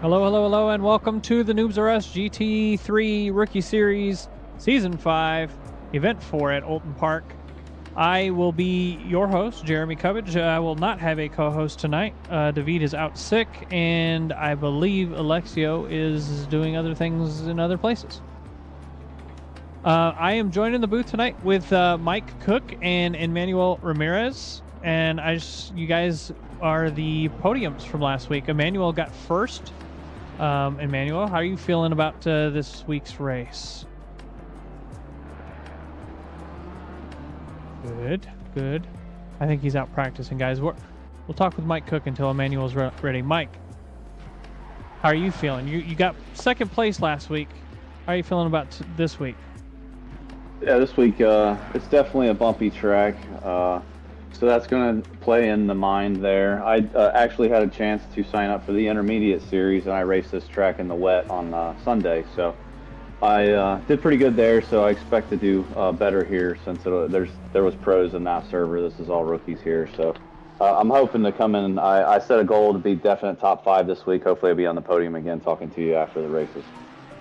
Hello, hello, hello, and welcome to the Noobs R Us GT3 Rookie Series Season 5, Event 4 at Olton Park. I will be your host, Jeremy Cubbage. I will not have a co-host tonight. David is out sick, and I believe Alexio is doing other things in other places. I am joined in the booth tonight with Mike Cook and Emmanuel Ramirez, and you guys are the podiums from last week. Emmanuel got first. Emmanuel, how are you feeling about this week's race? Good. I think he's out practicing, guys. We'll talk with Mike Cook until Emmanuel's ready. Mike, how are you feeling? You got second place last week. How are you feeling about this week? Yeah, this week it's definitely a bumpy track. So that's going to play in the mind there. I actually had a chance to sign up for the intermediate series, and I raced this track in the wet on Sunday. So I did pretty good there, so I expect to do better here since there was pros in that server. This is all rookies here. So I'm hoping to come in. I set a goal to be definite top 5 this week. Hopefully I'll be on the podium again talking to you after the races.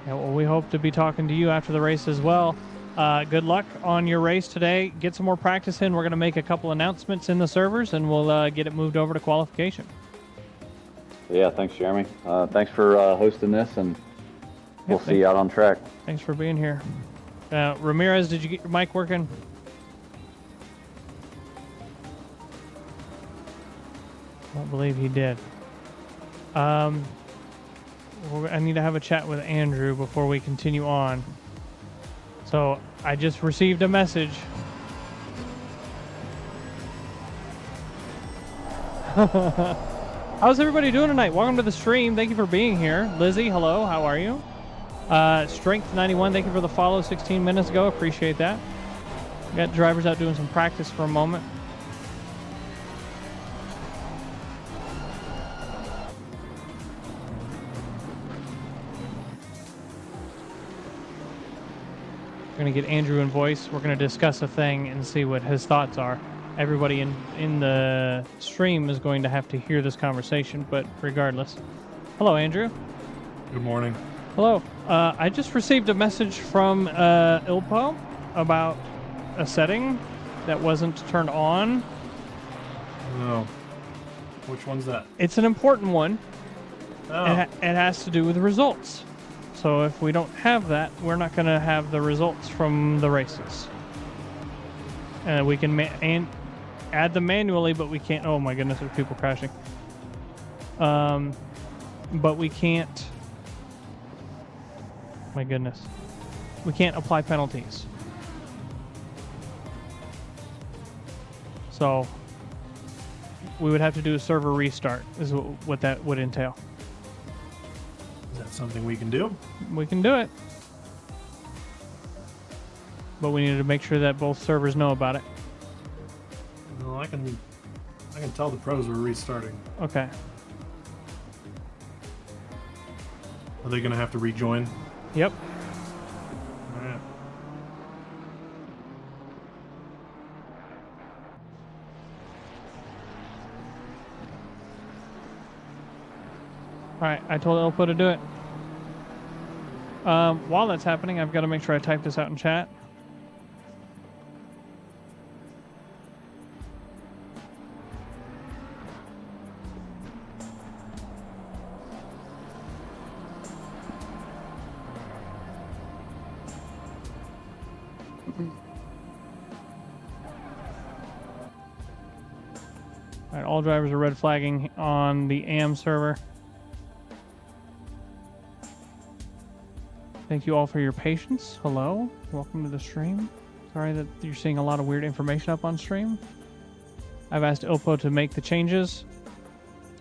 Yeah, well, we hope to be talking to you after the race as well. Good luck on your race today. Get some more practice in. We're going to make a couple announcements in the servers, and we'll get it moved over to qualification. Yeah, thanks, Jeremy. Thanks for hosting this, and we'll see you out on track. Thanks for being here. Ramirez, did you get your mic working? I don't believe he did. I need to have a chat with Andrew before we continue on. So I just received a message. How's everybody doing tonight? Welcome to the stream. Thank you for being here. Lizzie, hello. How are you? Strength 91, thank you for the follow 16 minutes ago. Appreciate that. Got drivers out doing some practice for a moment. We're going to get Andrew in voice. We're going to discuss a thing and see what his thoughts are. Everybody in the stream is going to have to hear this conversation, but regardless. Hello, Andrew. Good morning. Hello. I just received a message from Ilpo about a setting that wasn't turned on. Oh. Which one's that? It's an important one. Oh. It has to do with results. So if we don't have that, we're not going to have the results from the races. And we can add them manually, but we can't. Oh my goodness, there's people crashing. But we can't. My goodness, we can't apply penalties. So we would have to do a server restart. Is what that would entail. Is that something we can do? We can do it. But we need to make sure that both servers know about it. Well, I can tell the pros we're restarting. Okay. Are they going to have to rejoin? Yep. All right. Alright, I told Elpo to do it. While that's happening, I've got to make sure I type this out in chat. Alright, all drivers are red flagging on the AM server. Thank you all for your patience. Hello, welcome to the stream. Sorry that you're seeing a lot of weird information up on stream. I've asked Ilpo to make the changes.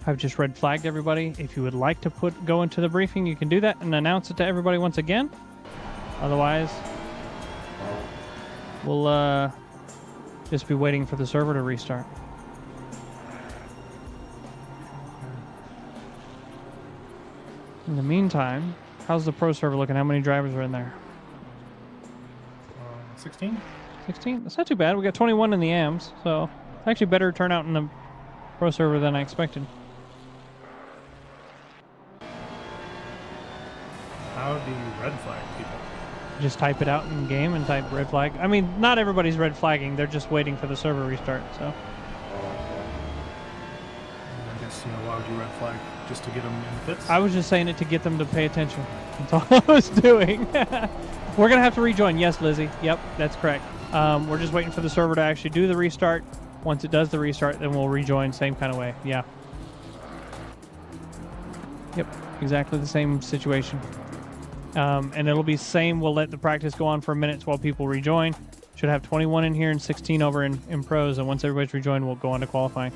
I've just red flagged everybody. If you would like to go into the briefing, you can do that and announce it to everybody once again. Otherwise, we'll just be waiting for the server to restart. In the meantime, how's the pro server looking? How many drivers are in there? 16? 16? That's not too bad. We got 21 in the AMs, so actually better turnout in the pro server than I expected. red flag people? Just type it out in game and type red flag. I mean, not everybody's red flagging. They're just waiting for the server restart. So I guess, why would you red flag? Just to get them in fits? I was just saying it to get them to pay attention. That's all I was doing. We're gonna have to rejoin. Yes, Lizzie. Yep, that's correct. We're just waiting for the server to actually do the restart. Once it does the restart, then we'll rejoin. Same kind of way. Yeah. Yep, exactly the same situation. And it'll be same. We'll let the practice go on for a minute while people rejoin. Should have 21 in here and 16 over in pros. And once everybody's rejoined, we'll go on to qualifying.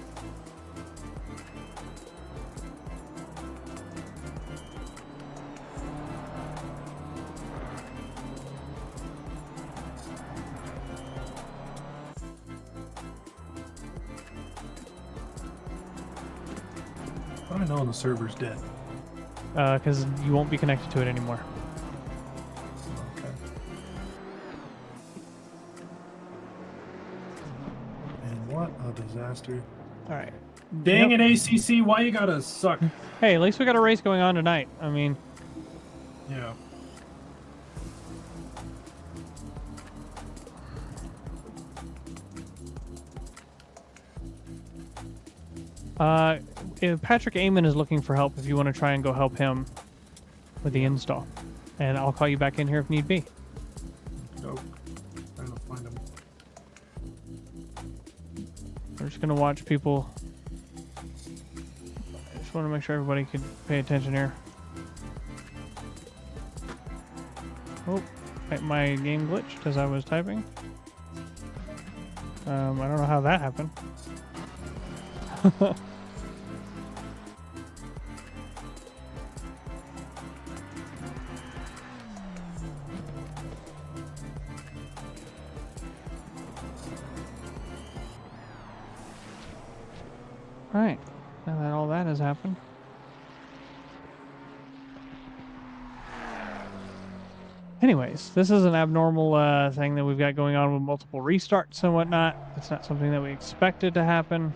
How do I know when the server's dead? Because you won't be connected to it anymore. Okay. And what a disaster. All right. Dang it, ACC, why you gotta suck? Hey, at least we got a race going on tonight. I mean, Yeah. if Patrick Amon is looking for help, if you want to try and go help him with the install. And I'll call you back in here if need be. Nope. Trying to find him. We're just going to watch people. I just want to make sure everybody can pay attention here. Oh, my game glitched as I was typing. I don't know how that happened. Right, now that all that has happened. Anyways, this is an abnormal thing that we've got going on with multiple restarts and whatnot. It's not something that we expected to happen.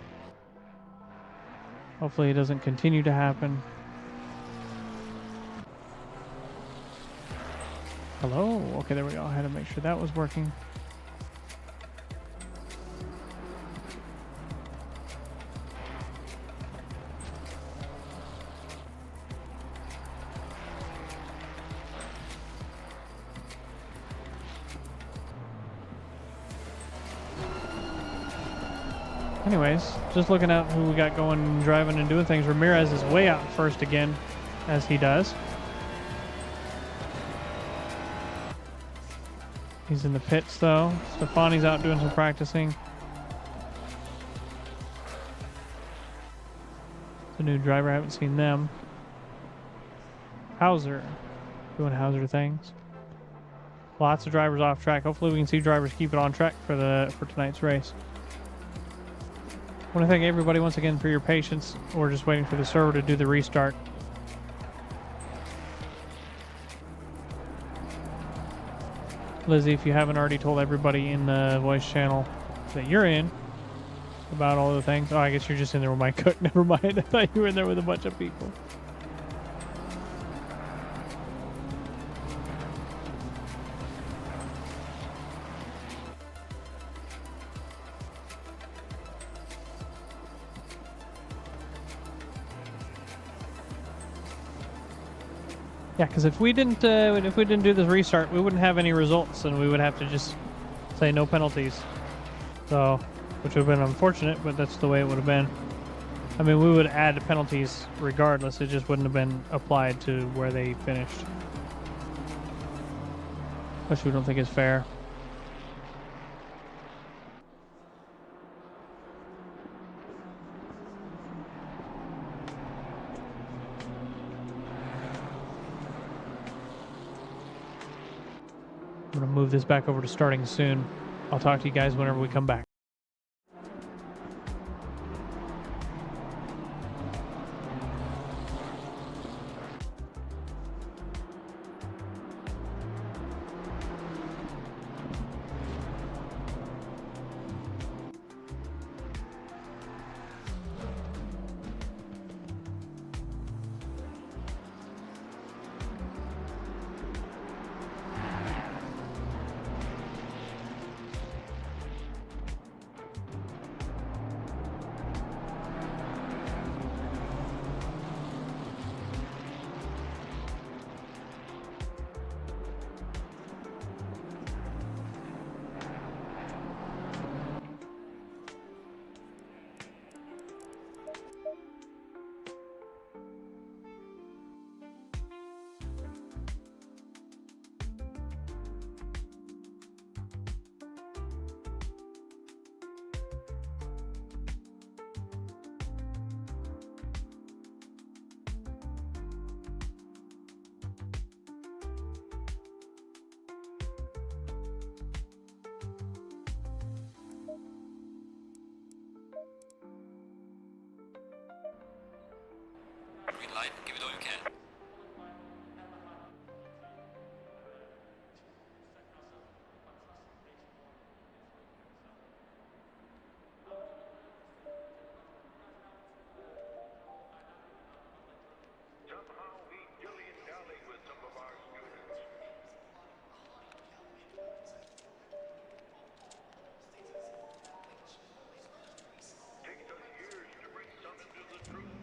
Hopefully it doesn't continue to happen. Hello? Okay, there we go. I had to make sure that was working. Anyways, just looking at who we got going, driving and doing things. Ramirez is way out first again, as he does. He's in the pits though. Stefani's out doing some practicing. The new driver, I haven't seen them. Hauser, doing Hauser things. Lots of drivers off track. Hopefully we can see drivers keep it on track for tonight's race. I want to thank everybody once again for your patience. We're just waiting for the server to do the restart. Lizzie, if you haven't already told everybody in the voice channel that you're in about all the things. Oh, I guess you're just in there with my cook. Never mind. I thought you were in there with a bunch of people. Yeah, because if we didn't do this restart, we wouldn't have any results, and we would have to just say no penalties. So, which would have been unfortunate, but that's the way it would have been. I mean, we would add penalties regardless. It just wouldn't have been applied to where they finished, which we don't think is fair. I'm going to move this back over to starting soon. I'll talk to you guys whenever we come back. Green light, give it all you can. Somehow we dilly-dally with some of our students. Takes us years to bring some into the truth.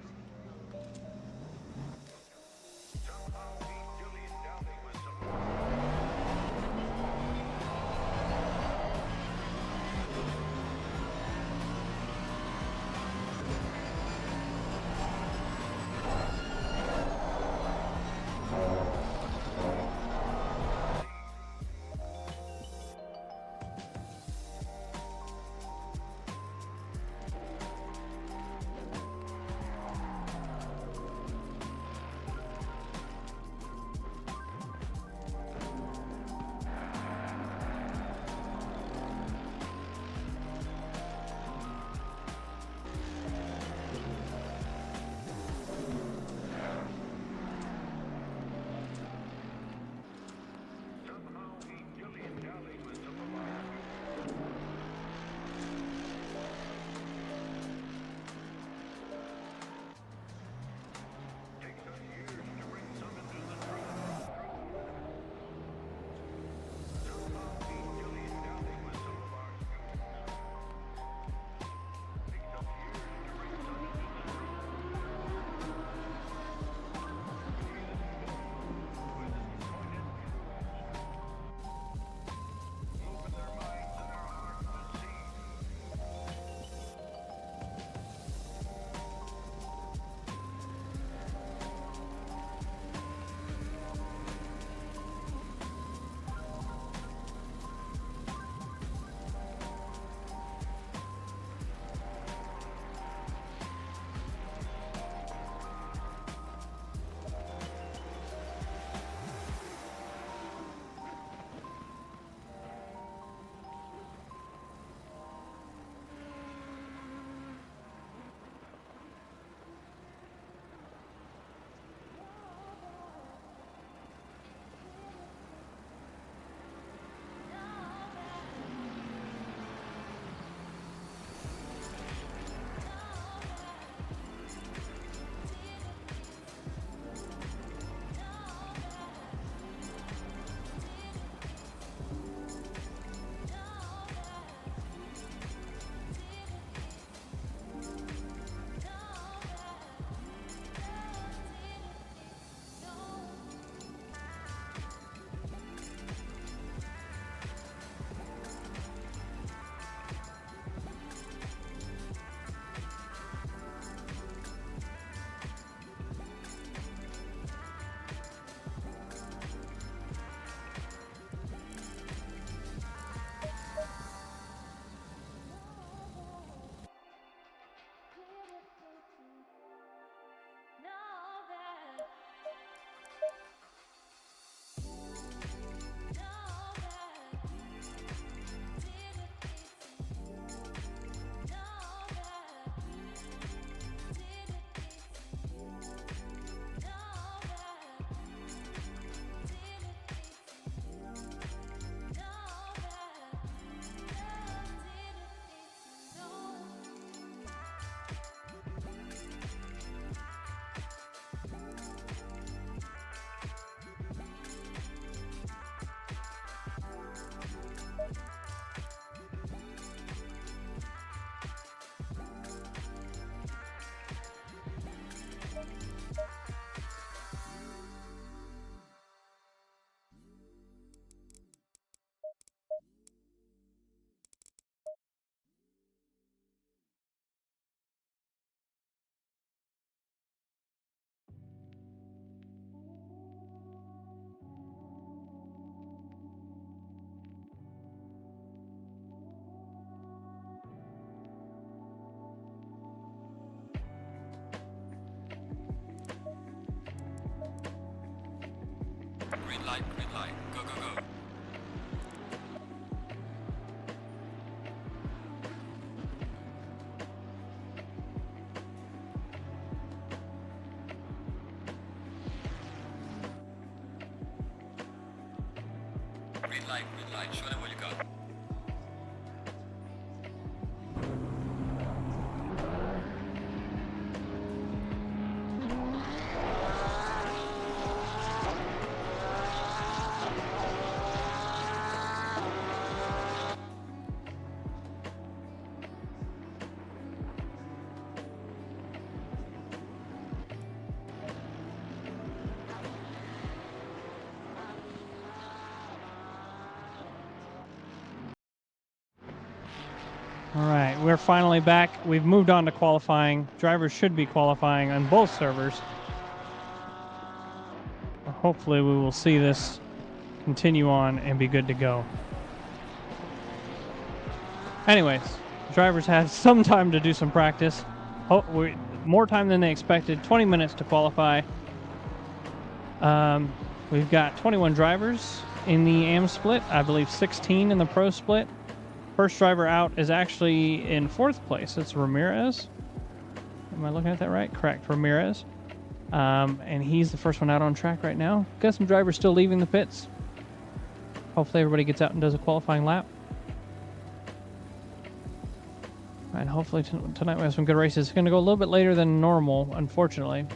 Green light, show them what you got. All right, we're finally back. We've moved on to qualifying. Drivers should be qualifying on both servers. Hopefully we will see this continue on and be good to go. Anyways, drivers had some time to do some practice. More time than they expected, 20 minutes to qualify. We've got 21 drivers in the AM split, I believe 16 in the pro split. First driver out is actually in 4th place. It's Ramirez. Am I looking at that right? Correct, Ramirez. And he's the first one out on track right now. Got some drivers still leaving the pits. Hopefully everybody gets out and does a qualifying lap. And hopefully tonight we have some good races. It's going to go a little bit later than normal, unfortunately.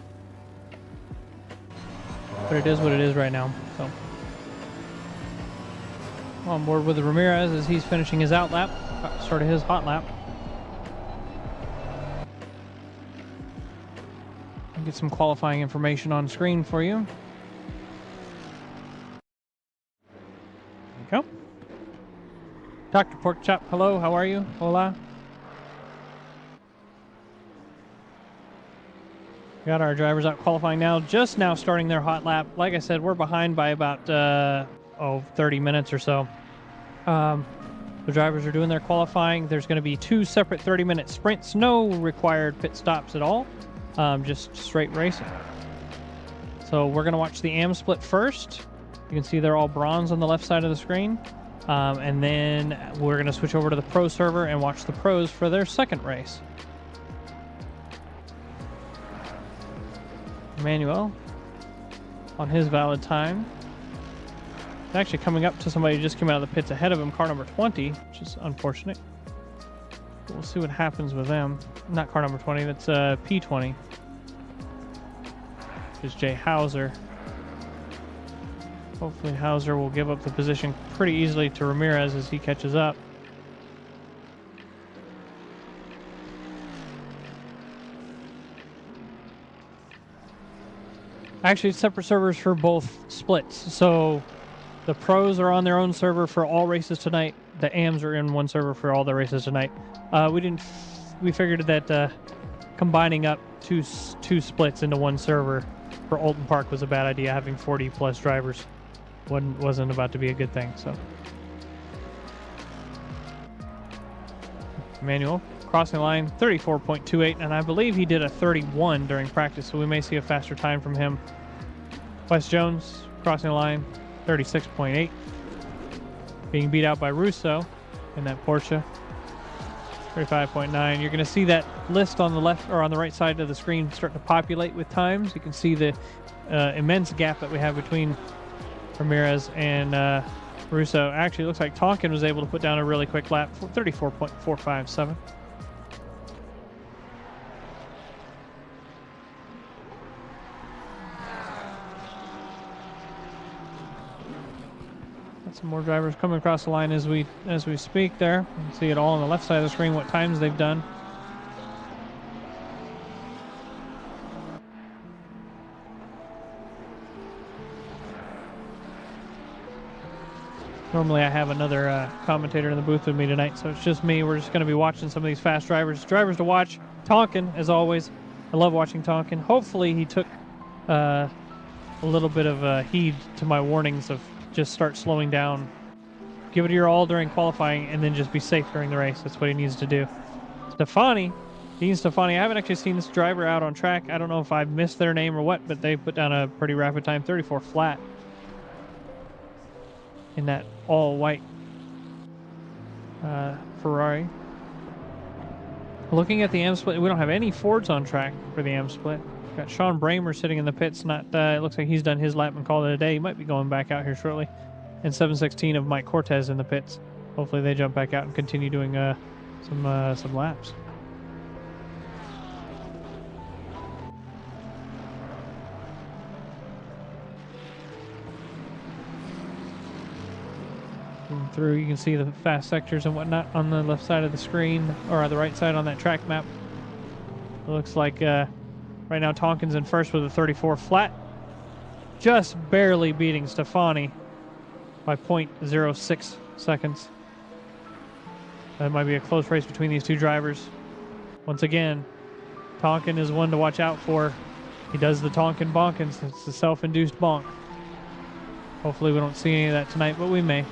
But it is what it is right now. So on board with Ramirez as he's finishing his out lap, sort of his hot lap. I'll get some qualifying information on screen for you. There you go. Dr. Porkchop, hello, how are you? Hola. Got our drivers out qualifying now, just now starting their hot lap. Like I said, we're behind by about 30 minutes or so. The drivers are doing their qualifying. There's going to be 2 separate 30-minute sprints, no required pit stops at all, just straight racing. So we're going to watch the AM split first. You can see they're all bronze on the left side of the screen. And then we're going to switch over to the pro server and watch the pros for their second race. Emmanuel on his valid time. Actually coming up to somebody who just came out of the pits ahead of him, car number 20, which is unfortunate. But we'll see what happens with them. Not car number 20, that's P20. Which is Jay Hauser. Hopefully Hauser will give up the position pretty easily to Ramirez as he catches up. Actually, separate servers for both splits. So the pros are on their own server for all races tonight. The AMs are in one server for all the races tonight. We figured that combining up two splits into one server for Alton Park was a bad idea. Having 40 plus drivers wasn't about to be a good thing. So Emmanuel crossing the line 34.28, and I believe he did a 31 during practice, so we may see a faster time from him. Wes Jones crossing the line 36.8, being beat out by Russo in that Porsche. 35.9. You're going to see that list on the left or on the right side of the screen start to populate with times. You can see the immense gap that we have between Ramirez and Russo. Actually, it looks like Tonkin was able to put down a really quick lap, 34.457. Some more drivers coming across the line as we speak there. You can see it all on the left side of the screen, what times they've done. Normally I have another commentator in the booth with me tonight, so it's just me. We're just going to be watching some of these fast drivers. Drivers to watch, Tonkin, as always. I love watching Tonkin. Hopefully he took a little bit of heed to my warnings of just start slowing down, give it your all during qualifying, and then just be safe during the race. That's what he needs to do. Dean Stefani, I haven't actually seen this driver out on track. I don't know if I've missed their name or what, but they put down a pretty rapid time, 34 flat in that all-white Ferrari. Looking at the AM split, we don't have any Fords on track for the AM split. Got Sean Bramer sitting in the pits. It looks like he's done his lap and called it a day. He might be going back out here shortly. and 716 of Mike Cortez in the pits. Hopefully they jump back out and continue doing some laps. Moving through, you can see the fast sectors and whatnot on the left side of the screen, or on the right side on that track map. It looks like right now Tonkin's in first with a 34 flat, just barely beating Stefani by 0.06 seconds. That might be a close race between these two drivers. Once again, Tonkin is one to watch out for. He does the Tonkin bonkins. It's the self-induced bonk. Hopefully we don't see any of that tonight, but we may.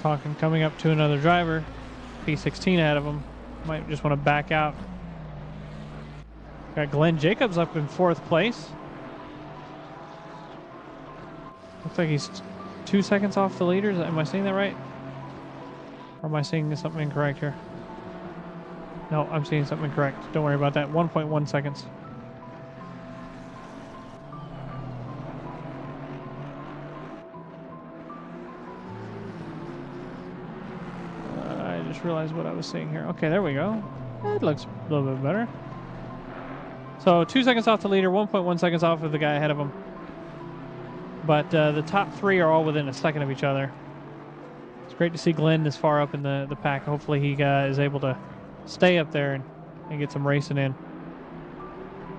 Tonkin coming up to another driver. P16 ahead of him. Might just want to back out. Got Glenn Jacobs up in 4th place. Looks like he's 2 seconds off the leaders. Am I seeing that right? Or am I seeing something incorrect here? No, I'm seeing something incorrect. Don't worry about that. 1.1 seconds. I just realized what I was seeing here. Okay, there we go. That looks a little bit better. So 2 seconds off the leader, 1.1 seconds off of the guy ahead of him. But the top 3 are all within a second of each other. It's great to see Glenn this far up in the pack. Hopefully he is able to stay up there and get some racing in.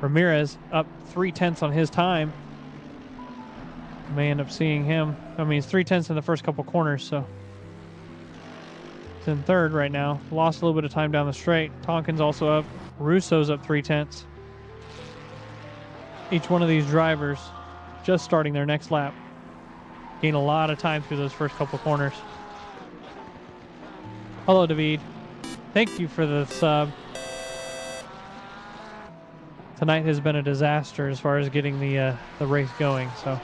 Ramirez up 0.3 on his time. May end up seeing him. I mean, it's 0.3 in the first couple corners, so he's in 3rd right now. Lost a little bit of time down the straight. Tonkin's also up. Russo's up 0.3. Each one of these drivers just starting their next lap gain a lot of time through those first couple corners. Hello, David. Thank you for the sub. Tonight has been a disaster as far as getting the race going, so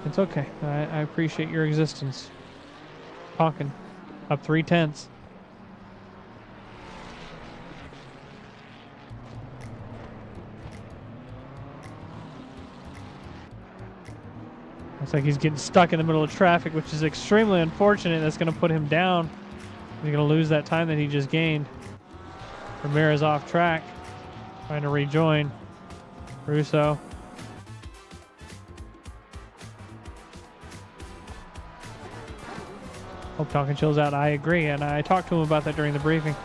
it's okay. I appreciate your existence. Tonkin up 0.3. Looks like he's getting stuck in the middle of traffic, which is extremely unfortunate. That's going to put him down. He's going to lose that time that he just gained. Ramirez off track, trying to rejoin. Russo. Hope Tonkin chills out. I agree, and I talked to him about that during the briefing.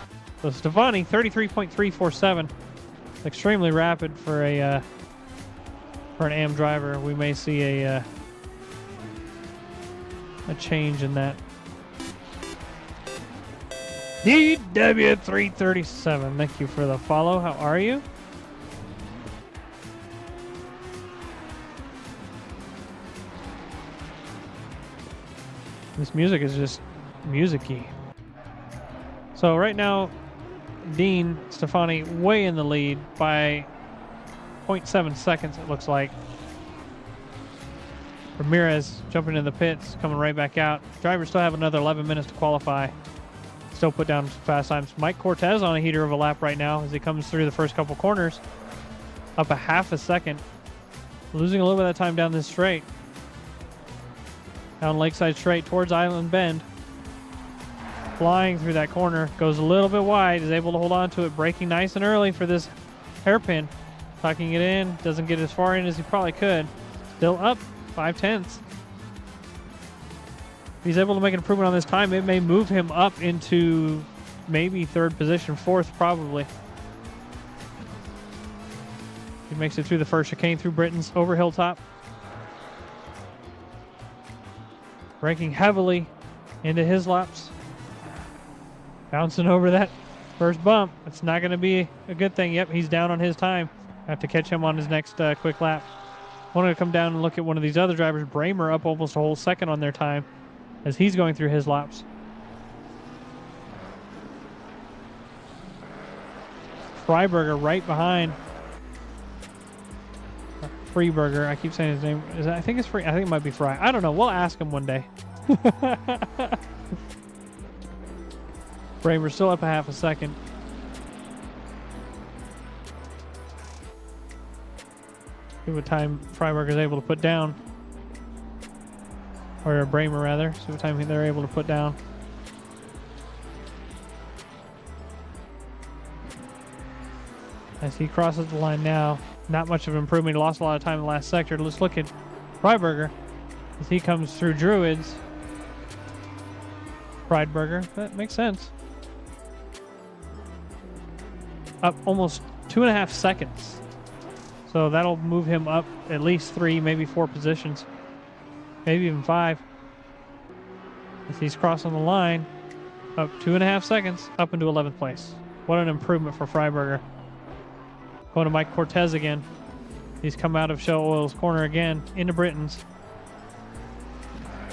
So Stefani, 33.347. Extremely rapid for an AM driver. We may see a change in that. DW337, thank you for the follow. How are you? This music is just music-y. So right now, Dean Stefani way in the lead by 0.7 seconds, it looks like. Ramirez jumping in the pits, coming right back out. Drivers still have another 11 minutes to qualify. Still put down some fast times. Mike Cortez on a heater of a lap right now as he comes through the first couple corners. Up 0.5 seconds. Losing a little bit of time down this straight. Down Lakeside Straight towards Island Bend. Flying through that corner. Goes a little bit wide. Is able to hold on to it. Braking nice and early for this hairpin. Tucking it in. Doesn't get as far in as he probably could. Still up 0.5. If he's able to make an improvement on this time, it may move him up into maybe 3rd position, 4th probably. He makes it through the first chicane through Britain's over Hilltop. Braking heavily into his laps. Bouncing over that first bump. It's not going to be a good thing. Yep, he's down on his time. Have to catch him on his next quick lap. Wanted to come down and look at one of these other drivers. Bramer up almost a whole second on their time as he's going through his laps. Freiberger right behind. Freeberger. I keep saying his name. I think it's Free. I think it might be Fry. I don't know. We'll ask him one day. Bramer still up 0.5 seconds. See what time Freiberger is able to put down. Or Bramer, rather. See what time they're able to put down. As he crosses the line now, not much of improvement. He lost a lot of time in the last sector. Let's look at Freiberger as he comes through Druids. Friedberger, that makes sense. Up almost 2.5 seconds. So that'll move him up at least 3, maybe 4 positions. Maybe even 5. As he's crossing the line, up 2.5 seconds, up into 11th place. What an improvement for Freiberger. Going to Mike Cortez again. He's come out of Shell Oil's corner again, into Britain's.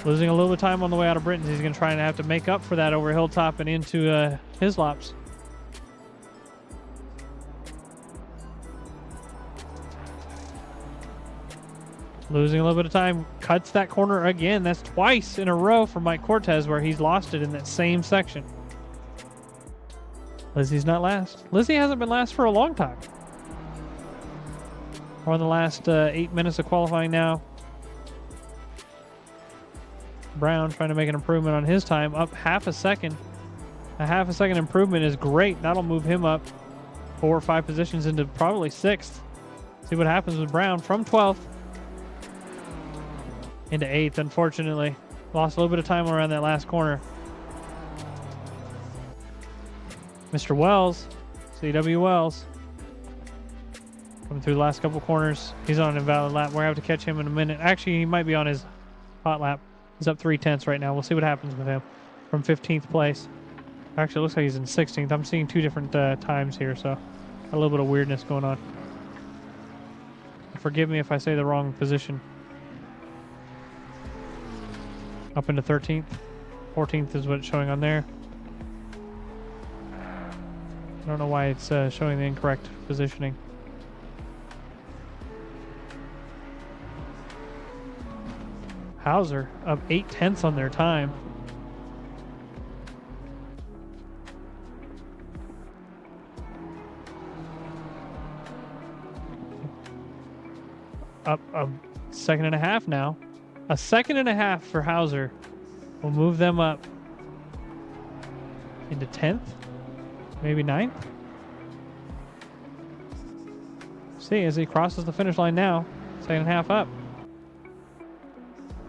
Losing a little bit of time on the way out of Britain's. He's going to try and have to make up for that over Hilltop and into Hislops. Losing a little bit of time. Cuts that corner again. That's twice in a row for Mike Cortez where he's lost it in that same section. Lizzie's not last. Lizzie hasn't been last for a long time. We're on the last 8 minutes of qualifying now. Brown trying to make an improvement on his time, up half a second. A half a second improvement is great. That'll move him up 4 or 5 positions into probably 6th. See what happens with Brown from 12th into 8th, unfortunately. Lost a little bit of time around that last corner. Mr. Wells, C.W. Wells, coming through the last couple corners. He's on an invalid lap. We're going to have to catch him in a minute. Actually, he might be on his hot lap. He's up 3/10 right now. We'll see what happens with him from 15th place. Actually, it looks like he's in 16th. I'm seeing 2 different times here, so a little bit of weirdness going on. Forgive me if I say the wrong position. Up into 13th. 14th is what it's showing on there. I don't know why it's showing the incorrect positioning. Hauser up 8/10 on their time. Up a second and a half now. A second and a half for Hauser will move them up into 10th, maybe 9th. See, as he crosses the finish line now, second and a half up.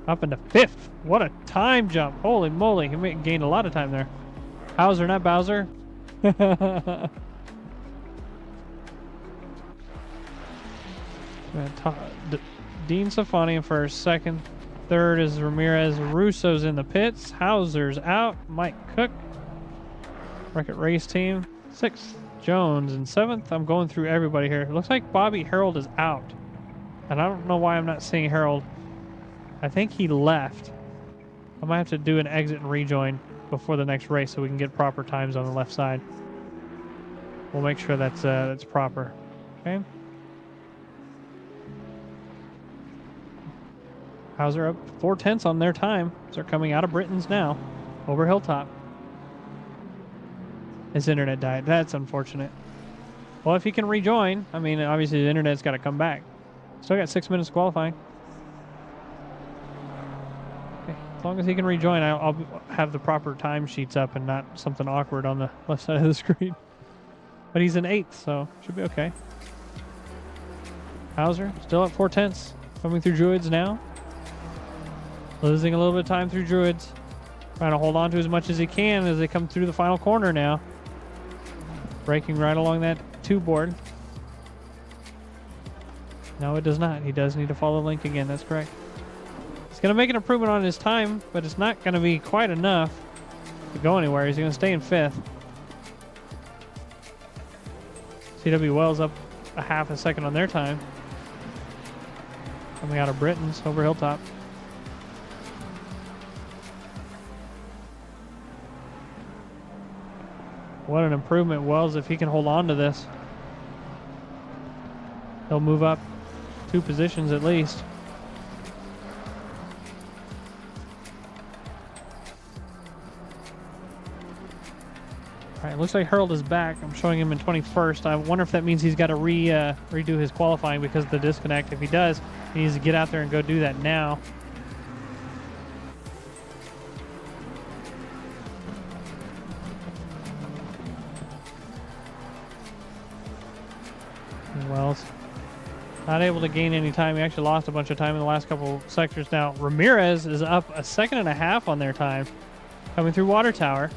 Up into 5th. What a time jump. Holy moly. He gained a lot of time there. Hauser, not Bowser. Dean Safani in first. Second. Third is Ramirez. Russo's in the pits. Hauser's out. Mike Cook. Wreck-It Race Team. 6th. Jones in 7th. I'm going through everybody here. It looks like Bobby Harold is out. And I don't know why I'm not seeing Harold. I think he left. I might have to do an exit and rejoin before the next race so we can get proper times on the left side. We'll make sure that's proper. Okay. Hauser up 4/10 on their time. So they're coming out of Britain's now. Over Hilltop. His internet died. That's unfortunate. Well, if he can rejoin, I mean, obviously the internet's got to come back. Still got 6 minutes qualifying. Okay. As long as he can rejoin, I'll have the proper time sheets up and not something awkward on the left side of the screen. But he's in 8th, so should be okay. Hauser still at 4/10. Coming through Druids now. Losing a little bit of time through Druids. Trying to hold on to as much as he can as they come through the final corner now. Braking right along that 2 board. No, it does not. He does need to follow Link again. That's correct. He's going to make an improvement on his time, but it's not going to be quite enough to go anywhere. He's going to stay in 5th. C.W. Wells up a half a second on their time. Coming out of Britain's over Hilltop. What an improvement, Wells, if he can hold on to this. He'll move up 2 positions at least. All right, looks like Harold is back. I'm showing him in 21st. I wonder if that means he's got to redo his qualifying because of the disconnect. If he does, he needs to get out there and go do that now. Wells not able to gain any time. He actually lost a bunch of time in the last couple sectors. Now Ramirez is up 1.5 seconds on their time coming through Water Tower.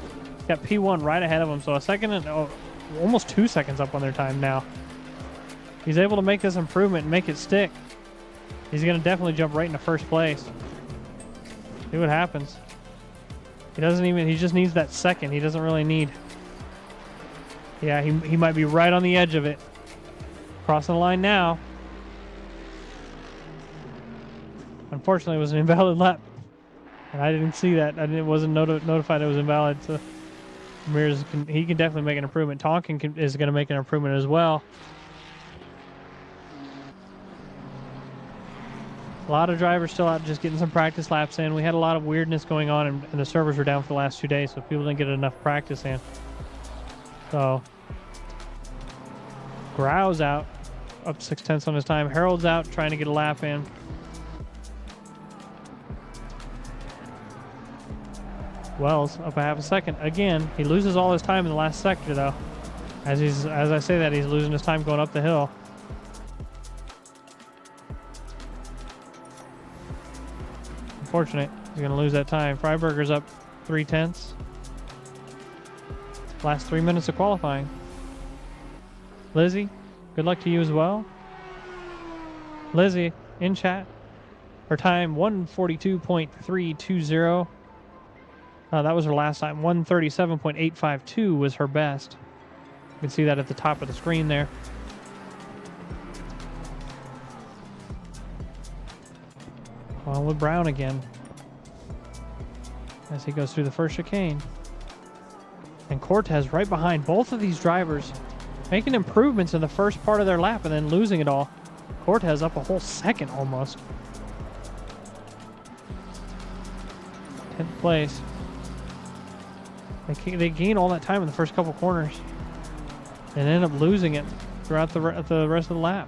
Got P1 right ahead of him, so 1 second and almost 2 seconds up on their time now. He's able to make this improvement and make it stick. He's going to definitely jump right into first place. See what happens. He just needs that second. He doesn't really need. Yeah, he might be right on the edge of it. Crossing the line now. Unfortunately, it was an invalid lap. And I didn't see that. Wasn't notified it was invalid. So Ramirez can definitely make an improvement. Tonkin is going to make an improvement as well. A lot of drivers still out just getting some practice laps in. We had a lot of weirdness going on, and the servers were down for the last 2 days, so people didn't get enough practice in. So Grau's out, up 0.6 on his time. Harold's out, trying to get a lap in. Wells up 0.5 second. Again, he loses all his time in the last sector, though. As I say that, he's losing his time going up the hill. Unfortunate. He's going to lose that time. Freiberger's up 0.3. Last 3 minutes of qualifying. Lizzie, good luck to you as well. Lizzie, in chat. Her time, 1:42.320. That was her last time. 1:37.852 was her best. You can see that at the top of the screen there. On with Brown again as he goes through the first chicane. And Cortez right behind both of these drivers, making improvements in the first part of their lap and then losing it all. Cortez up a whole second almost. 10th place. They gain all that time in the first couple corners and end up losing it throughout the rest of the lap.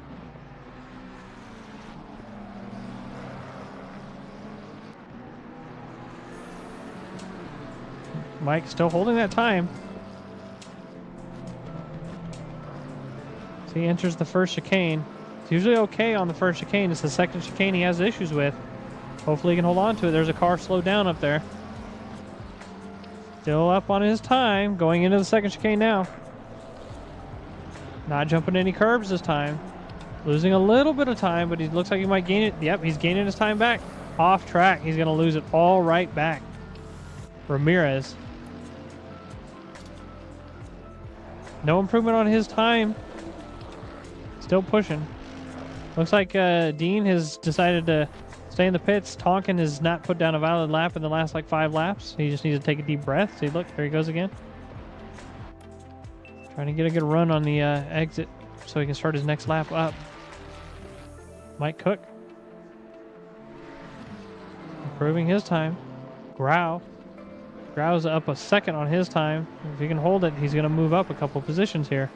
Mike still holding that time. So he enters the first chicane. It's usually okay on the first chicane. It's the second chicane he has issues with. Hopefully he can hold on to it. There's a car slowed down up there. Still up on his time, going into the second chicane now. Not jumping any curbs this time. Losing a little bit of time, but he looks like he might gain it. Yep, he's gaining his time back. Off track, he's going to lose it all right back. Ramirez. No improvement on his time. Still pushing. Looks like Dean has decided to stay in the pits. Tonkin has not put down a valid lap in the last 5 laps. He just needs to take a deep breath. See, look, there he goes again. Trying to get a good run on the exit so he can start his next lap up. Mike Cook. Improving his time. Grau's up 1 second on his time. If he can hold it, he's going to move up a couple positions here.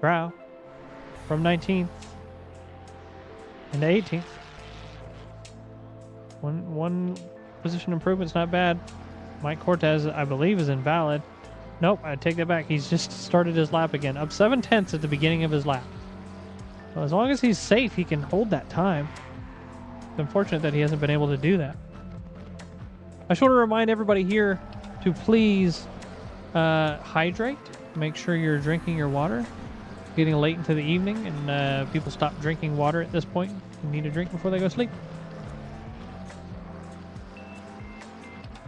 Grau from 19th into 18th. One position improvement's not bad. Mike Cortez, I believe, is invalid. Nope, I take that back. He's just started his lap again. Up 0.7 at the beginning of his lap. So as long as he's safe, he can hold that time. It's unfortunate that he hasn't been able to do that. I just want to remind everybody here to please hydrate. Make sure you're drinking your water. Getting late into the evening, and people stop drinking water at this point. You need to drink before they go to sleep.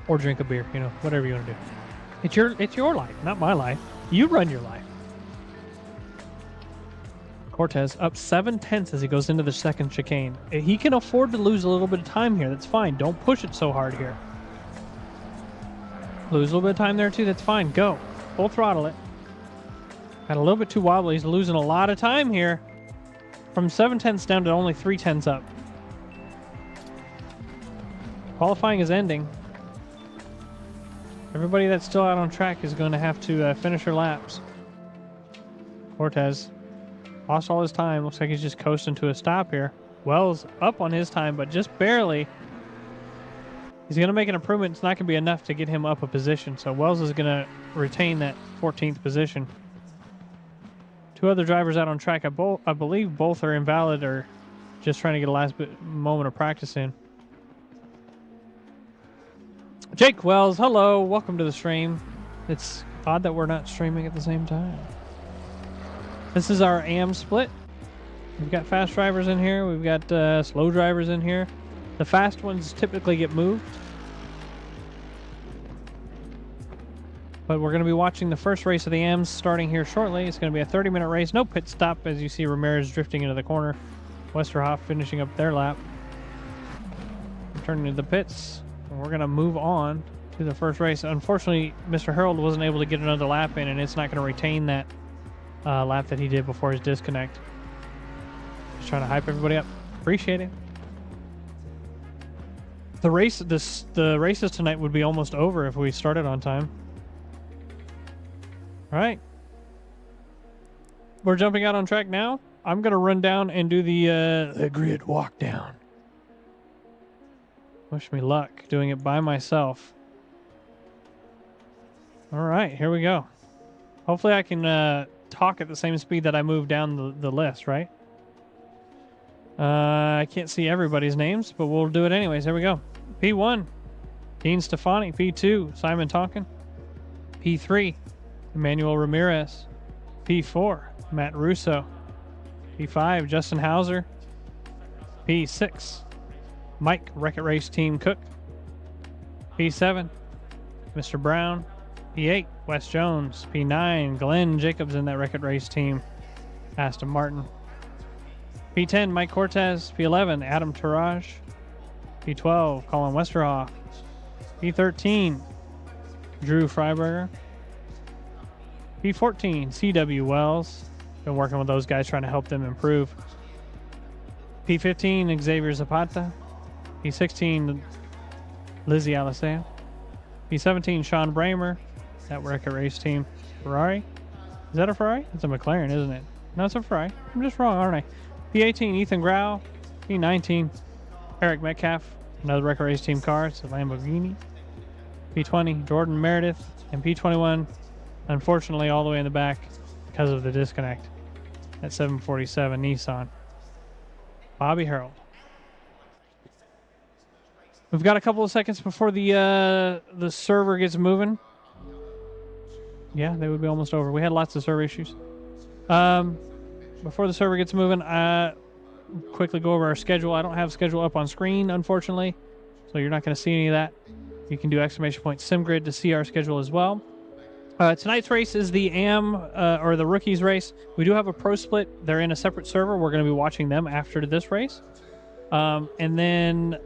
Or drink a beer, whatever you want to do. It's your life, not my life. You run your life. Cortez up 0.7 as he goes into the second chicane. He can afford to lose a little bit of time here. That's fine. Don't push it so hard here. Lose a little bit of time there too. That's fine. Go. Full throttle it. Got a little bit too wobbly. He's losing a lot of time here. From 0.7 down to only 0.3 up. Qualifying is ending. Everybody that's still out on track is going to have to finish their laps. Cortez lost all his time. Looks like he's just coasting to a stop here. Wells up on his time, but just barely. He's going to make an improvement. It's not going to be enough to get him up a position. So Wells is going to retain that 14th position. Two other drivers out on track. I believe both are invalid or just trying to get a last moment of practice in. Jake Wells, hello. Welcome to the stream. It's odd that we're not streaming at the same time. This is our AM split. We've got fast drivers in here. We've got slow drivers in here. The fast ones typically get moved. But we're going to be watching the first race of the AMs starting here shortly. It's going to be a 30-minute race. No pit stop as you see Ramirez drifting into the corner. Westerhoff finishing up their lap. Turning to the pits. And we're going to move on to the first race. Unfortunately, Mr. Harold wasn't able to get another lap in, and it's not going to retain that lap that he did before his disconnect. Just trying to hype everybody up. Appreciate it. The races tonight would be almost over if we started on time. All right. We're jumping out on track now. I'm going to run down and do the grid walk down. Wish me luck doing it by myself. All right, here we go. Hopefully I can talk at the same speed that I move down the list, right? I can't see everybody's names, but we'll do it anyways. Here we go. P1, Dean Stefani. P2, Simon Tonkin. P3, Emmanuel Ramirez. P4, Matt Russo. P5, Justin Hauser. P6, Mike Wreck-It Race Team Cook. P7, Mr. Brown. P8, Wes Jones. P9, Glenn Jacobs in that Wreck-It Race team. Aston Martin. P10, Mike Cortez. P11, Adam Taraj. P12, Colin Westerhoff. P13, Drew Freiberger. P14, CW Wells. Been working with those guys trying to help them improve. P15, Xavier Zapata. P16, Lizzie Alisea. P17, Sean Bramer. That Wreck-It Race team. Ferrari? Is that a Ferrari? It's a McLaren, isn't it? No, it's a Ferrari. I'm just wrong, aren't I? P18, Ethan Grau. P19, Eric Metcalf. Another Wreck-It Race team car. It's a Lamborghini. P20, Jordan Meredith. And P21, unfortunately, all the way in the back because of the disconnect. At 747 Nissan. Bobby Harold. We've got a couple of seconds before the server gets moving. Yeah, they would be almost over. We had lots of server issues. Before the server gets moving, quickly go over our schedule. I don't have schedule up on screen, unfortunately, so you're not going to see any of that. You can do !SimGrid to see our schedule as well. Tonight's race is the AM or the rookies race. We do have a pro split. They're in a separate server. We're going to be watching them after this race. And then,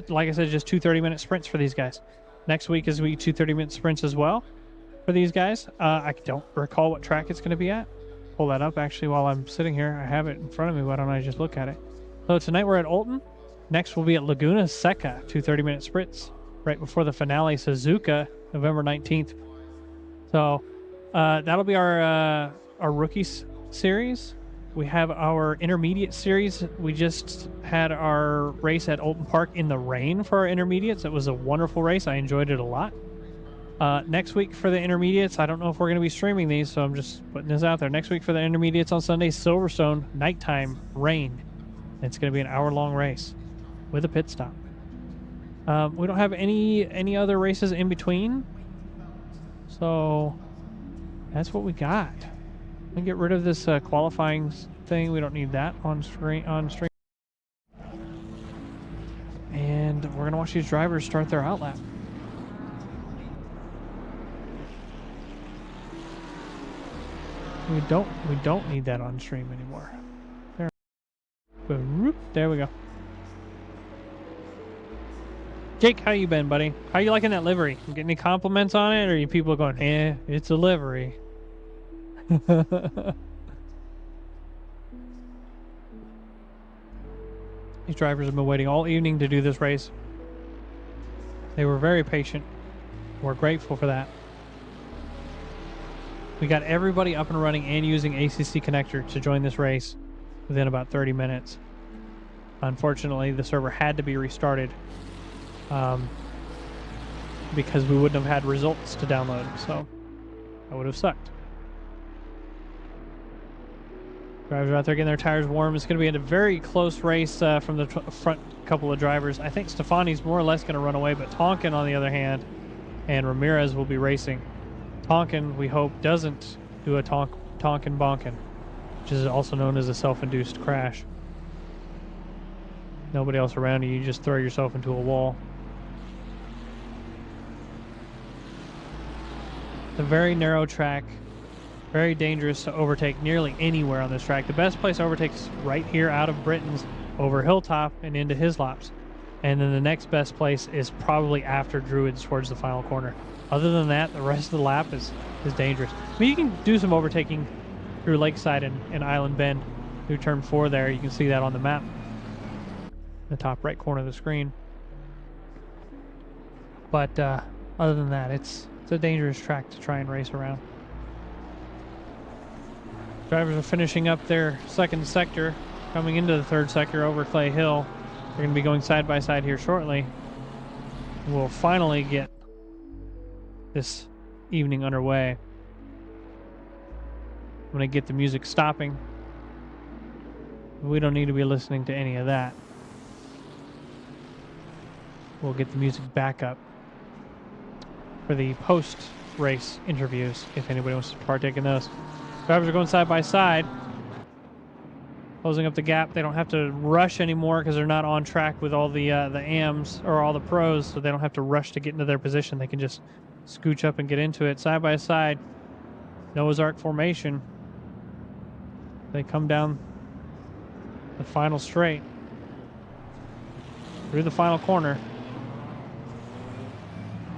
like I said, just 2 30-minute sprints for these guys. Next week is week 2 30-minute sprints as well for these guys. I don't recall what track it's going to be at. Pull that up actually while I'm sitting here. I have it in front of me. Why don't I just look at it? So tonight we're at Olton. Next we'll be at Laguna Seca, 2 30-minute sprints. Right before the finale, Suzuka, November 19th. So that'll be our rookies series. We have our intermediate series. We just had our race at Olton Park in the rain for our intermediates. It was a wonderful race. I enjoyed it a lot. Next week for the intermediates, I don't know if we're going to be streaming these, so I'm just putting this out there. Next week for the intermediates on Sunday, Silverstone, nighttime, rain. It's going to be an hour-long race with a pit stop. We don't have any other races in between, so that's what we got. Let me get rid of this qualifying thing. We don't need that on stream. And we're gonna watch these drivers start their outlap. We don't need that on stream anymore. There we go. Jake, how you been, buddy? How you liking that livery? You get any compliments on it, or are you people going, it's a livery? These drivers have been waiting all evening to do this race. They were very patient. We're grateful for that. We got everybody up and running and using ACC connector to join this race within about 30 minutes. Unfortunately, the server had to be restarted because we wouldn't have had results to download, so that would have sucked. Drivers are out there getting their tires warm. It's going to be a very close race from the front couple of drivers. I think Stefani's more or less going to run away, but Tonkin, on the other hand, and Ramirez will be racing. Tonkin, we hope, doesn't do a Tonkin bonkin, which is also known as a self-induced crash. Nobody else around you, you just throw yourself into a wall. It's a very narrow track, very dangerous to overtake nearly anywhere on this track. The best place to overtake is right here out of Britain's over Hilltop and into Hislops. And then the next best place is probably after Druids towards the final corner. Other than that, the rest of the lap is dangerous. I mean, you can do some overtaking through Lakeside and Island Bend through turn 4 there. You can see that on the map, the top right corner of the screen. But other than that, it's a dangerous track to try and race around. Drivers are finishing up their second sector, coming into the third sector over Clay Hill. They're going to be going side by side here shortly. We'll finally get this evening underway. I'm going to get the music stopping. We don't need to be listening to any of that. We'll get the music back up for the post-race interviews, if anybody wants to partake in those. Drivers are going side by side, closing up the gap. They don't have to rush anymore because they're not on track with all the AMs or all the pros, so they don't have to rush to get into their position. They can just scooch up and get into it. Side by side, Noah's Ark formation. They come down the final straight through the final corner.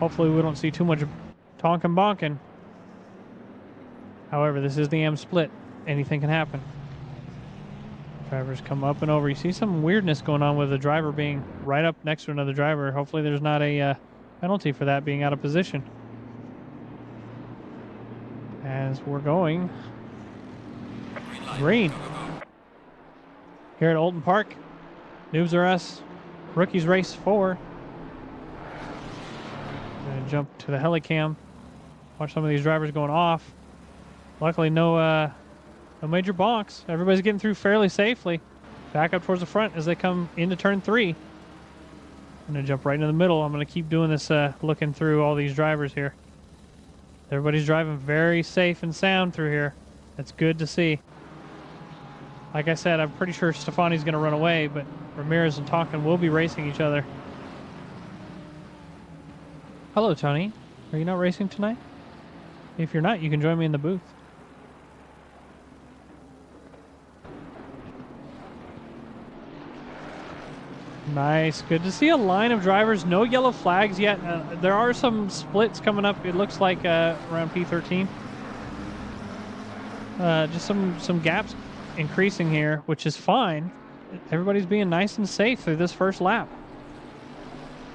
Hopefully we don't see too much tonkin' bonkin'. However, this is the AM split. Anything can happen. Drivers come up and over. You see some weirdness going on with the driver being right up next to another driver. Hopefully there's not a penalty for that being out of position. As we're going green. Here at Olden Park, Noobs R Us, Rookies Race 4. Gonna jump to the helicam. Watch some of these drivers going off. Luckily, no major bonks. Everybody's getting through fairly safely. Back up towards the front as they come into turn 3. I'm going to jump right into the middle. I'm going to keep doing this, looking through all these drivers here. Everybody's driving very safe and sound through here. That's good to see. Like I said, I'm pretty sure Stefani's going to run away, but Ramirez and Tonkin will be racing each other. Hello, Tony. Are you not racing tonight? If you're not, you can join me in the booth. Nice. Good to see a line of drivers. No yellow flags yet. There are some splits coming up. It looks like around P13. Just some gaps increasing here, which is fine. Everybody's being nice and safe through this first lap.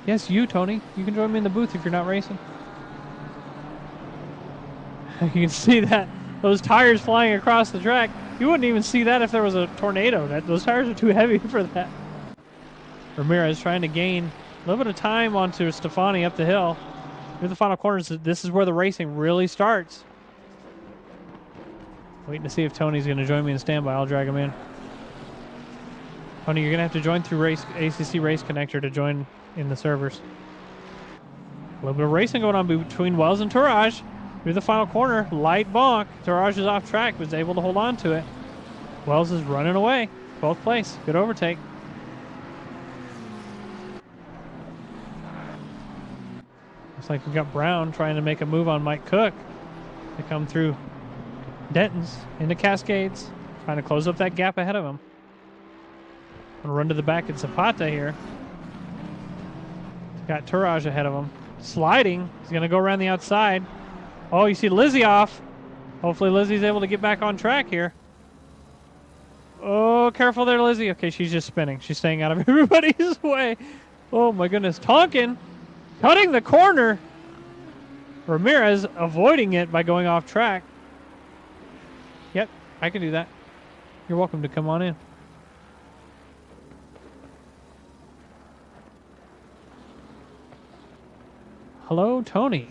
Yes, you, Tony. You can join me in the booth if you're not racing. You can see that. Those tires flying across the track. You wouldn't even see that if there was a tornado. Those tires are too heavy for that. Ramirez trying to gain a little bit of time onto Stefani up the hill. Near the final corners, this is where the racing really starts. Waiting to see if Tony's going to join me in standby. I'll drag him in. Tony, you're going to have to join through ACC Race Connector to join in the servers. A little bit of racing going on between Wells and Tourage. Through the final corner, light bonk. Tourage is off track, was able to hold on to it. Wells is running away. 12th place. Good overtake. Looks like we got Brown trying to make a move on Mike Cook. They come through Denton's into Cascades, trying to close up that gap ahead of him. Gonna run to the back at Zapata here. Got Tourage ahead of him. Sliding. He's gonna go around the outside. Oh, you see Lizzie off. Hopefully Lizzie's able to get back on track here. Oh, careful there, Lizzie. Okay, she's just spinning. She's staying out of everybody's way. Oh my goodness. Tonkin cutting the corner. Ramirez avoiding it by going off track. Yep, I can do that. You're welcome to come on in. Hello, Tony.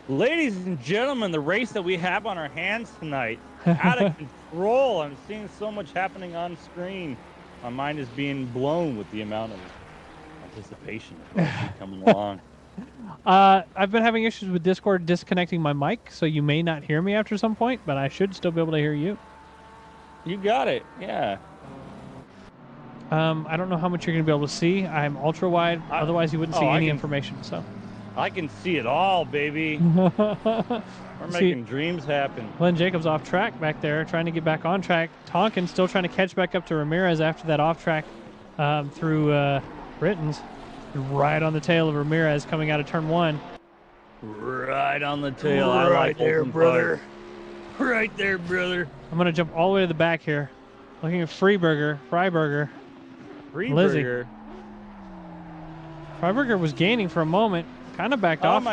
Ladies and gentlemen, the race that we have on our hands tonight, out of control. I'm seeing so much happening on screen. My mind is being blown with the amount of anticipation coming along. I've been having issues with Discord disconnecting my mic, so you may not hear me after some point, but I should still be able to hear you. You got it, yeah. I don't know how much you're going to be able to see. I'm ultra wide, otherwise you wouldn't see any information. So I can see it all, baby. We're making dreams happen. Glenn Jacobs off track back there, trying to get back on track. Tonkin still trying to catch back up to Ramirez after that off track through Britton's. Right on the tail of Ramirez coming out of turn 1. Right on the tail. I like there, brother. Right there, brother. I'm going to jump all the way to the back here. Looking at Freiberger. Lizzie. Freiberger was gaining for a moment. Kind of backed off.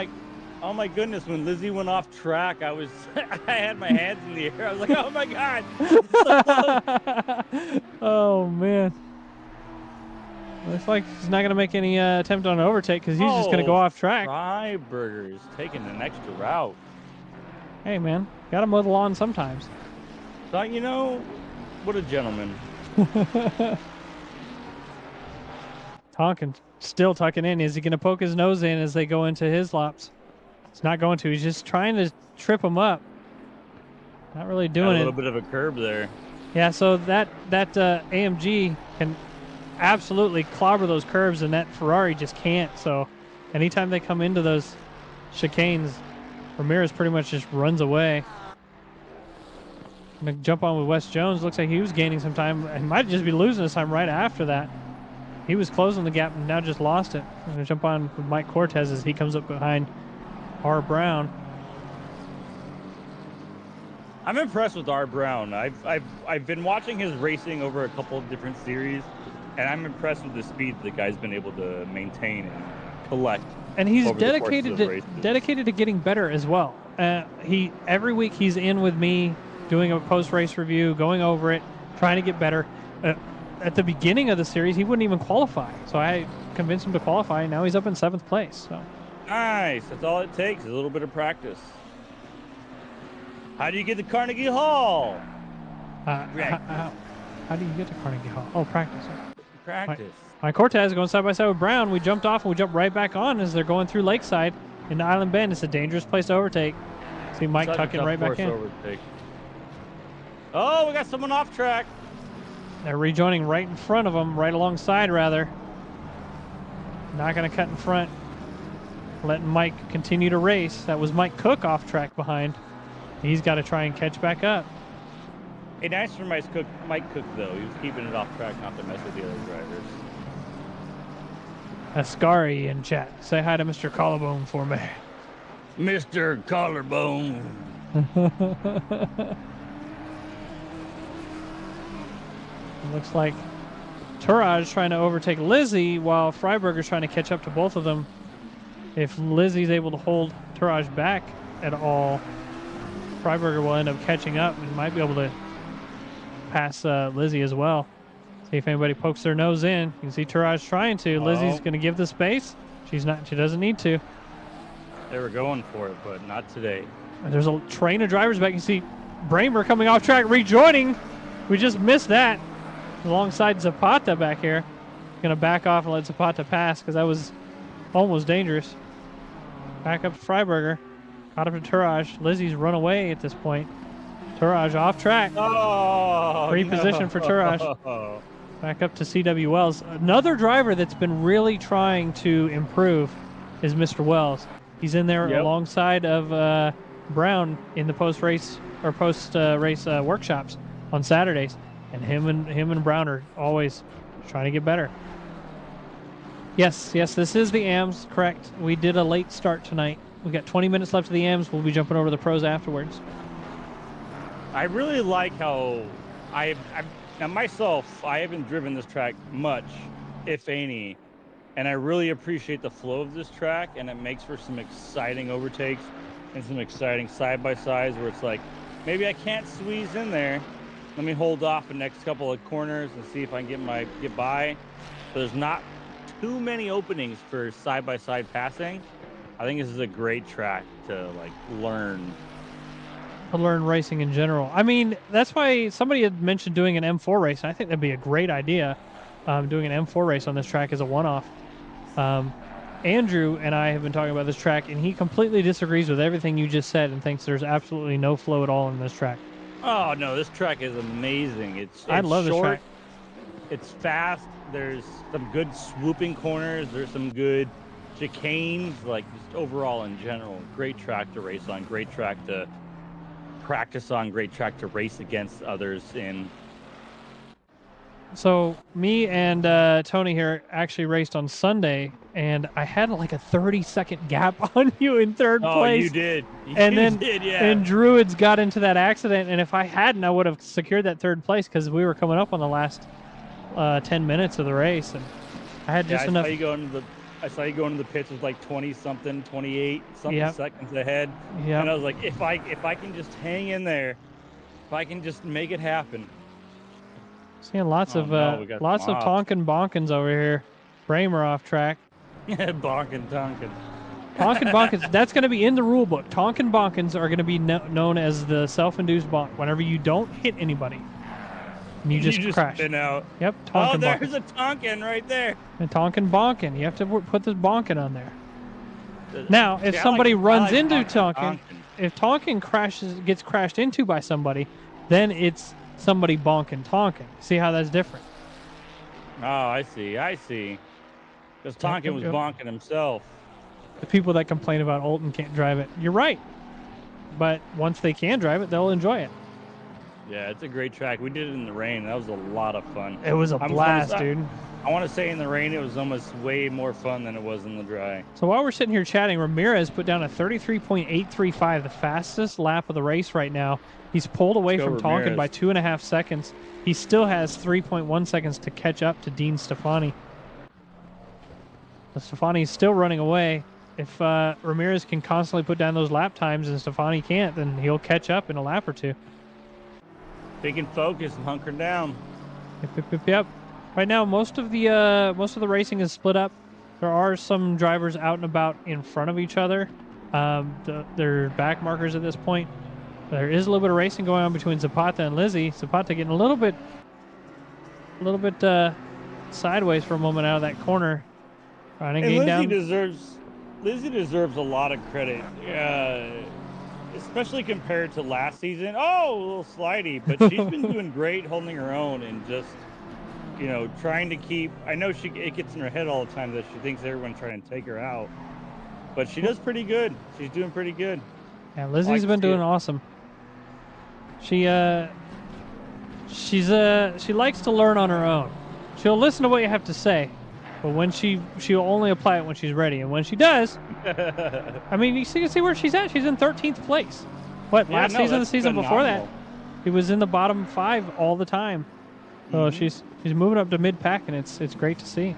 Oh my goodness, when Lizzie went off track, I had my hands in the air. I was like, oh my God. Oh man. Looks like he's not going to make any attempt on an overtake because he's just going to go off track. Freiberger's taking an extra route. Hey man, got to mow the lawn sometimes. Thought, you know, what a gentleman. Tonkin still tucking in. Is he going to poke his nose in as they go into his laps? He's not going to. He's just trying to trip him up. Not really doing it. A little bit of a curb there. Yeah, so that AMG can absolutely clobber those curves, and that Ferrari just can't. So anytime they come into those chicanes, Ramirez pretty much just runs away. Gonna jump on with Wes Jones. Looks like he was gaining some time. He might just be losing his time right after that. He was closing the gap and now just lost it. I'm gonna jump on with Mike Cortez as he comes up behind R. Brown. I'm impressed with R. Brown. I've been watching his racing over a couple of different series, and I'm impressed with the speed the guy's been able to maintain and collect. And he's dedicated to getting better as well. Every week he's in with me doing a post-race review, going over it, trying to get better. At the beginning of the series, he wouldn't even qualify. So I convinced him to qualify, and now he's up in 7th place. So nice. That's all it takes, a little bit of practice. How do you get to Carnegie Hall? How do you get to Carnegie Hall? Oh, practice. Practice. Mike Cortez going side by side with Brown. We jumped off and we jumped right back on as they're going through Lakeside into Island Bend. It's a dangerous place to overtake. See Mike tucking right back in. Overtake. Oh, we got someone off track. They're rejoining right in front of them, right alongside rather. Not going to cut in front. Letting Mike continue to race. That was Mike Cook off track behind. He's got to try and catch back up. Hey, nice for Mike Cook, though. He was keeping it off track not to mess with the other drivers. Ascari in chat. Say hi to Mr. Collarbone for me. Mr. Collarbone. Looks like Tourage trying to overtake Lizzie while Freiberger's trying to catch up to both of them. If Lizzie's able to hold Tourage back at all, Freiberger will end up catching up and might be able to pass Lizzie as well. See if anybody pokes their nose in. You can see Tourage trying to. Lizzie's going to give the space. She's not. She doesn't need to. They were going for it, but not today. There's a train of drivers back. You see Bramer coming off track, rejoining. We just missed that. Alongside Zapata back here. Going to back off and let Zapata pass because that was almost dangerous. Back up to Freiberger. Caught up to Tourage. Lizzie's run away at this point. Tourage off track. Oh, Free position for Tourage. Back up to CW Wells. Another driver that's been really trying to improve is Mr. Wells. He's in there alongside of Brown in the post-race workshops on Saturdays. And him and Brown are always trying to get better. Yes, this is the AMS, correct. We did a late start tonight. We got 20 minutes left of the AMS. We'll be jumping over to the pros afterwards. I really like how now myself, I haven't driven this track much, if any, and I really appreciate the flow of this track, and it makes for some exciting overtakes. and some exciting side-by-sides where it's like, maybe I can't squeeze in there. Let me hold off the next couple of corners and see if I can get by. But there's not too many openings for side-by-side passing. I think this is a great track to like learn. To learn racing in general. I mean, that's why somebody had mentioned doing an M4 race. And I think that'd be a great idea. Doing an M4 race on this track as a one-off. Andrew and I have been talking about this track, and he completely disagrees with everything you just said and thinks there's absolutely no flow at all in this track. Oh no, this track is amazing. It's I love this short, track. it's fast. There's some good swooping corners. There's some good chicanes. Like just overall in general, great track to race on. Great track to practice on. Great track to race against others in. So me and Tony here actually raced on Sunday, and I had like a 30-second gap on you in third place. Oh, you did. And You then did, yeah. and Druids got into that accident, and if I hadn't, I would have secured that third place because we were coming up on the last 10 minutes of the race, and I had just enough. I saw you go into the pits with like 20-something, 28-something Yep. seconds ahead. Yep. And I was like, if I can just hang in there, if I can just make it happen. Seeing lots Oh, of no, we got lots of mobbed. Tonkin Bonkins over here. Bramer off track. Bonkin Tonkin. Tonkin Bonkins. That's going to be in the rule book. Tonkin Bonkins are going to be known as the self-induced bonk. Whenever you don't hit anybody, and you just crash. Spin out. Yep. Oh, Tonkin there's Bonkins. a Tonkin right there. And Tonkin Bonkin. You have to put this bonkin on there. Now, if See, I somebody like runs into Bonkin Tonkin, if Tonkin gets crashed into by somebody, then it's somebody bonking Tonkin. See how that's different? Oh, I see. Because Tonkin was yep. bonking himself. The people that complain about Olton can't drive it. You're right. But once they can drive it, they'll enjoy it. Yeah, it's a great track. We did it in the rain. That was a lot of fun. It was a blast, dude. I want to say in the rain, it was almost way more fun than it was in the dry. So while we're sitting here chatting, Ramirez put down a 33.835, the fastest lap of the race right now. He's pulled away Let's go, from Tonkin by Ramirez. 2.5 seconds. He still has 3.1 seconds to catch up to Dean Stefani. Stefani's still running away. If Ramirez can constantly put down those lap times and Stefani can't, then he'll catch up in a lap or two. They can focus and hunker down. Yep. Right now, most of the racing is split up. There are some drivers out and about in front of each other. They're back markers at this point. There is a little bit of racing going on between Zapata and Lizzie. Zapata getting a little bit sideways for a moment out of that corner. Trying to gain down. Lizzie deserves a lot of credit, especially compared to last season. Oh, a little slidey, but she's been doing great holding her own and just, trying to keep. I know it gets in her head all the time that she thinks everyone's trying to take her out, but she does pretty good. She's doing pretty good. Yeah, Lizzie's been doing awesome. She likes to learn on her own. She'll listen to what you have to say, but when she'll only apply it when she's ready. And when she does, I mean, you can see where she's at. She's in 13th place. Last season, the season before that, he was in the bottom 5 all the time. So she's moving up to mid-pack, and it's great to see.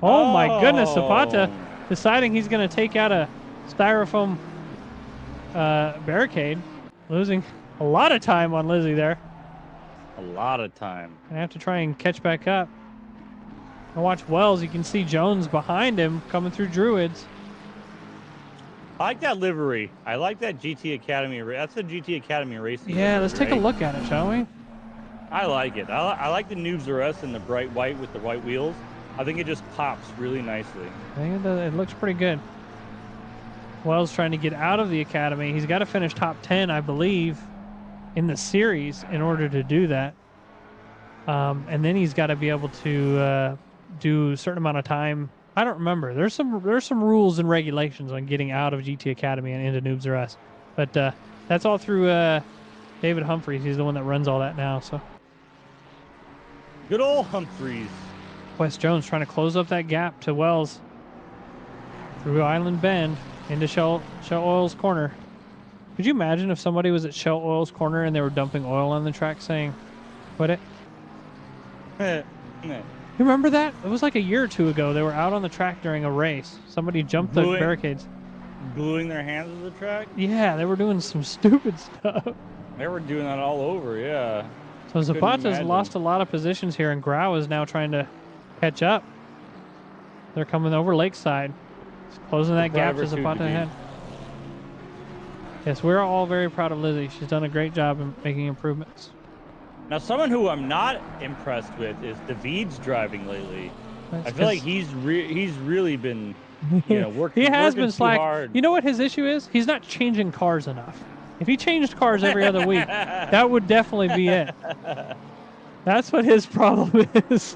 Oh my goodness, Zapata deciding he's going to take out a styrofoam barricade, losing a lot of time on Lizzie there. A lot of time. Gonna have to try and catch back up. And watch Wells. You can see Jones behind him coming through Druids. I like that livery. I like that GT Academy. That's a GT Academy racing. Yeah, livery, let's take a right? look at it, shall we? I like it. I like the Noobs R Us and the bright white with the white wheels. I think it just pops really nicely. I think it looks pretty good. Wells trying to get out of the Academy. He's got to finish top 10, I believe, in the series in order to do that. And then he's got to be able to do a certain amount of time. I don't remember. There's some rules and regulations on getting out of GT Academy and into Noobs R Us. But that's all through David Humphreys. He's the one that runs all that now. So Good old Humphreys. Wes Jones trying to close up that gap to Wells through Island Bend into Shell Oil's corner. Could you imagine if somebody was at Shell Oil's corner and they were dumping oil on the track saying, "Quit it"? You remember that? It was like a year or two ago. They were out on the track during a race. Somebody jumped the barricades. gluing their hands to the track. Yeah, they were doing some stupid stuff. They were doing that all over, yeah. So Couldn't Zapata's imagine. lost a lot of positions here, and Grau is now trying to catch up. They're coming over Lakeside. He's closing that gap to Driver two Zapata to be. ahead. Yes, we're all very proud of Lizzie. She's done a great job in making improvements. Now, someone who I'm not impressed with is David's driving lately. That's I feel like 'cause he's really been, working. he has working been too slack. hard. You know what his issue is? He's not changing cars enough. If he changed cars every other week, that would definitely be it. That's what his problem is.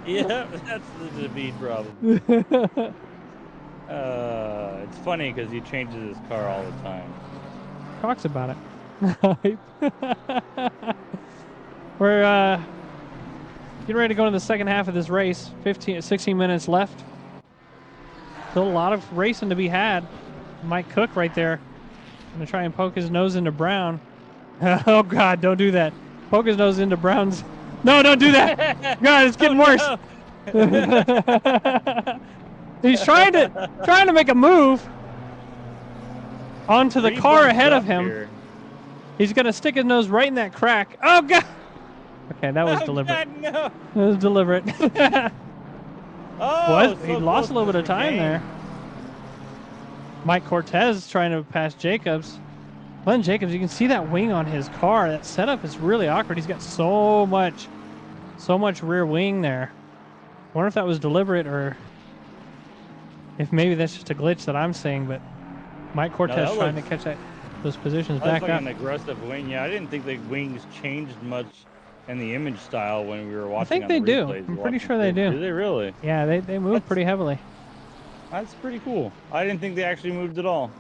Yeah, that's the David problem. It's funny because he changes his car all the time. Talks about it. We're getting ready to go into the second half of this race. 16 minutes left. Still a lot of racing to be had. Mike Cook right there. Gonna try and poke his nose into Brown. Oh God, don't do that. Poke his nose into Brown's. No, don't do that. God, it's getting worse. He's trying to make a move onto the Three car bumps ahead up of him. here. He's gonna stick his nose right in that crack. Oh God. Okay, that was Oh, deliberate. God, no. That was deliberate. Oh, He lost a little bit of time there. Mike Cortez trying to pass Jacobs. Glenn Jacobs, you can see that wing on his car. That setup is really awkward. He's got so much rear wing there. I wonder if that was deliberate or if maybe that's just a glitch that I'm seeing. But Mike Cortez trying to catch those positions back That's like up. an aggressive wing. Yeah, I didn't think the wings changed much in the image style when we were watching. I think on they the do. replays, I'm pretty watching sure they things. do. Do they really? Yeah, they move pretty heavily. That's pretty cool. I didn't think they actually moved at all.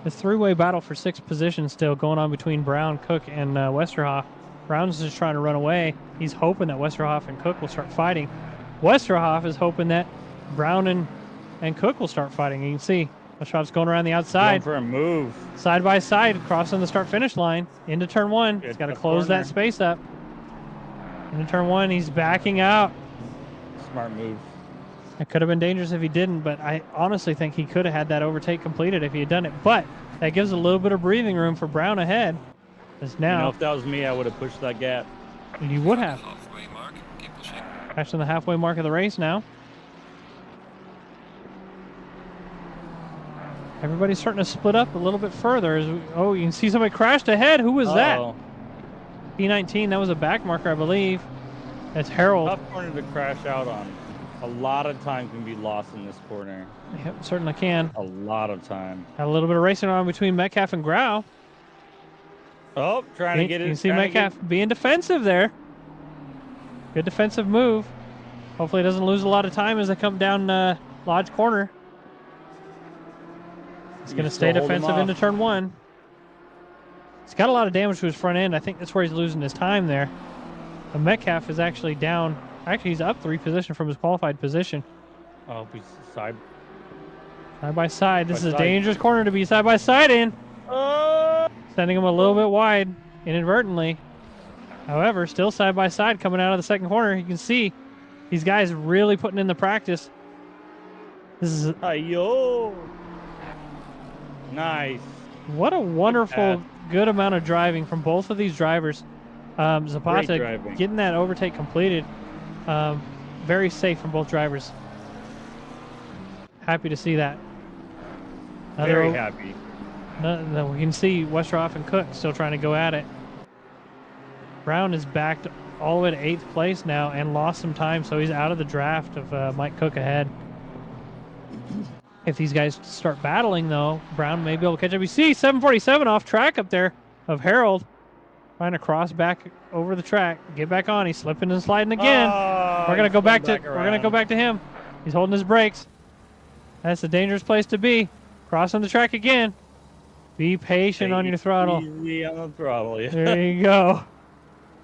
This three-way battle for 6th position still going on between Brown, Cook, and Westerhoff. Brown's just trying to run away. He's hoping that Westerhoff and Cook will start fighting. Westerhoff is hoping that Brown and Cook will start fighting. You can see Westerhoff's going around the outside. Going for a move. Side by side, crossing the start-finish line. Into turn 1. He's got to close that space up. Into turn 1, he's backing out. Smart move. It could have been dangerous if he didn't, but I honestly think he could have had that overtake completed if he had done it. But that gives a little bit of breathing room for Brown ahead. As now, if that was me, I would have pushed that gap. you would have. Halfway mark. Keep pushing. Passing the halfway mark of the race now. Everybody's starting to split up a little bit further. You can see somebody crashed ahead. Who was that? P19, that was a back marker, I believe. That's Harold. Tough corner to crash out on. A lot of time can be lost in this corner. Yep, certainly can. A lot of time. Had a little bit of racing on between Metcalf and Grau. Oh, trying to get it. You can see Metcalf being defensive there. Good defensive move. Hopefully he doesn't lose a lot of time as they come down Lodge Corner. He's going to stay defensive into turn 1. He's got a lot of damage to his front end. I think that's where he's losing his time there. The Metcalf is actually down. Actually, he's up 3 positions from his qualified position. Oh, he's side by side. This is a side. dangerous corner to be side by side in. Oh! Sending him a little bit wide inadvertently. However, still side by side coming out of the second corner. You can see these guys really putting in the practice. This is Ayo! Nice. what a wonderful, good amount of driving from both of these drivers. Zapata driving. getting that overtake completed. Very safe from both drivers. Happy to see that. Very happy. No, we can see Westerhoff and Cook still trying to go at it. Brown is backed all the way to 8th place now and lost some time, so he's out of the draft of Mike Cook ahead. If these guys start battling, though, Brown may be able to catch up. You see 747 off track up there of Harold. Trying to cross back over the track, get back on. He's slipping and sliding again. We're gonna go back to him. He's holding his brakes. That's a dangerous place to be. Crossing the track again. Be patient on your throttle. Easy on the throttle, yeah. There you go.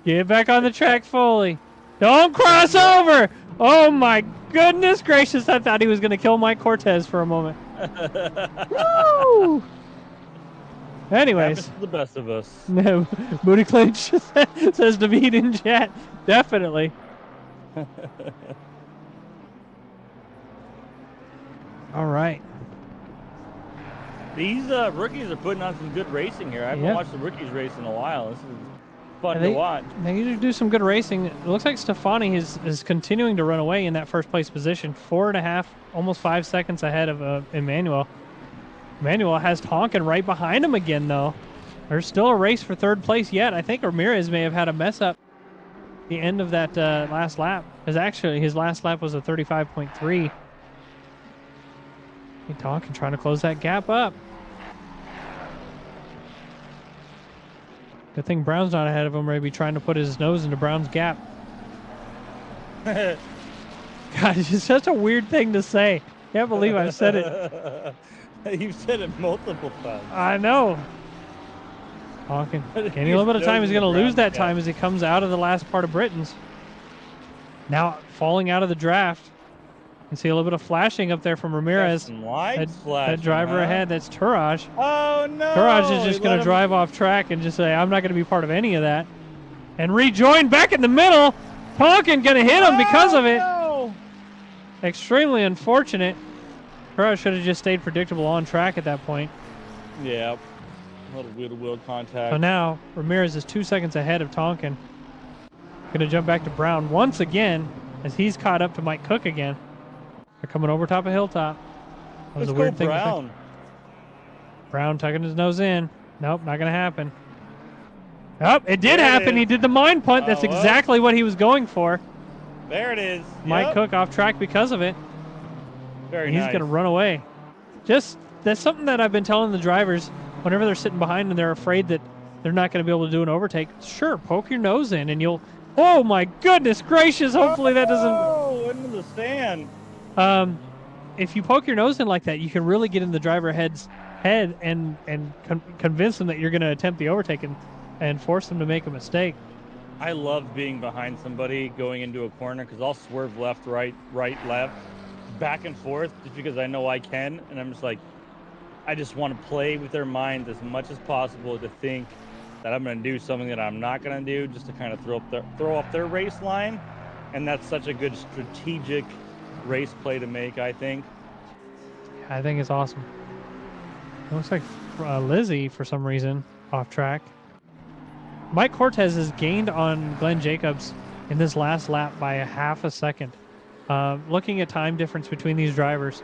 Get back on the track fully. Don't cross over. Oh my goodness gracious! I thought he was gonna kill Mike Cortez for a moment. Woo! Anyways, Happens to the best of us. Booty Clinch says David in chat. Definitely. All right. These rookies are putting on some good racing here. I haven't Yep. watched the rookies race in a while. This is fun They- to watch. They usually do some good racing. It looks like Stefani is continuing to run away in that first place position, 4.5, almost 5 seconds ahead of Emmanuel. Emmanuel has Tonkin right behind him again, though. There's still a race for third place yet. I think Ramirez may have had a mess up at the end of that last lap. His last lap was a 35.3. Tonkin trying to close that gap up. Good thing Brown's not ahead of him, or he'd be trying to put his nose into Brown's gap. God, it's just such a weird thing to say. Can't believe I've said it. You've said it multiple times. I know. Tonkin gaining a little bit of time. He's going to lose that time as he comes out of the last part of Britain's. Now falling out of the draft. You can see a little bit of flashing up there from Ramirez. That driver ahead, that's Tourage. Oh, no. Tourage is just going to drive off track and just say, I'm not going to be part of any of that. And rejoin back in the middle. Tonkin going to hit him because of it. No. Extremely unfortunate. Tourage should have just stayed predictable on track at that point. Yeah. A little wheel-to-wheel contact. So now Ramirez is 2 seconds ahead of Tonkin. Going to jump back to Brown once again as he's caught up to Mike Cook again. They're coming over top of Hilltop. That was Let's a weird go thing Brown. to think. Brown tucking his nose in. Nope, not going to happen. Oh, it did happen. He did the mine punt. That's exactly what he was going for. There it is. Mike Cook off track because of it. Very He's nice. going to run away. That's something that I've been telling the drivers whenever they're sitting behind and they're afraid that they're not going to be able to do an overtake. Sure, poke your nose in and you'll... Oh, my goodness gracious. Hopefully that doesn't... Oh, into the stand. If you poke your nose in like that, you can really get in the driver head and convince them that you're going to attempt the overtake and force them to make a mistake. I love being behind somebody going into a corner because I'll swerve left, right, left, back and forth just because I know I can. And I'm just like, I just want to play with their mind as much as possible to think that I'm going to do something that I'm not going to do just to kind of throw up their race line. And that's such a good strategic race play to make, I think. I think it's awesome. It looks like Lizzie, for some reason, off track. Mike Cortez has gained on Glenn Jacobs in this last lap by a half a second. Looking at time difference between these drivers,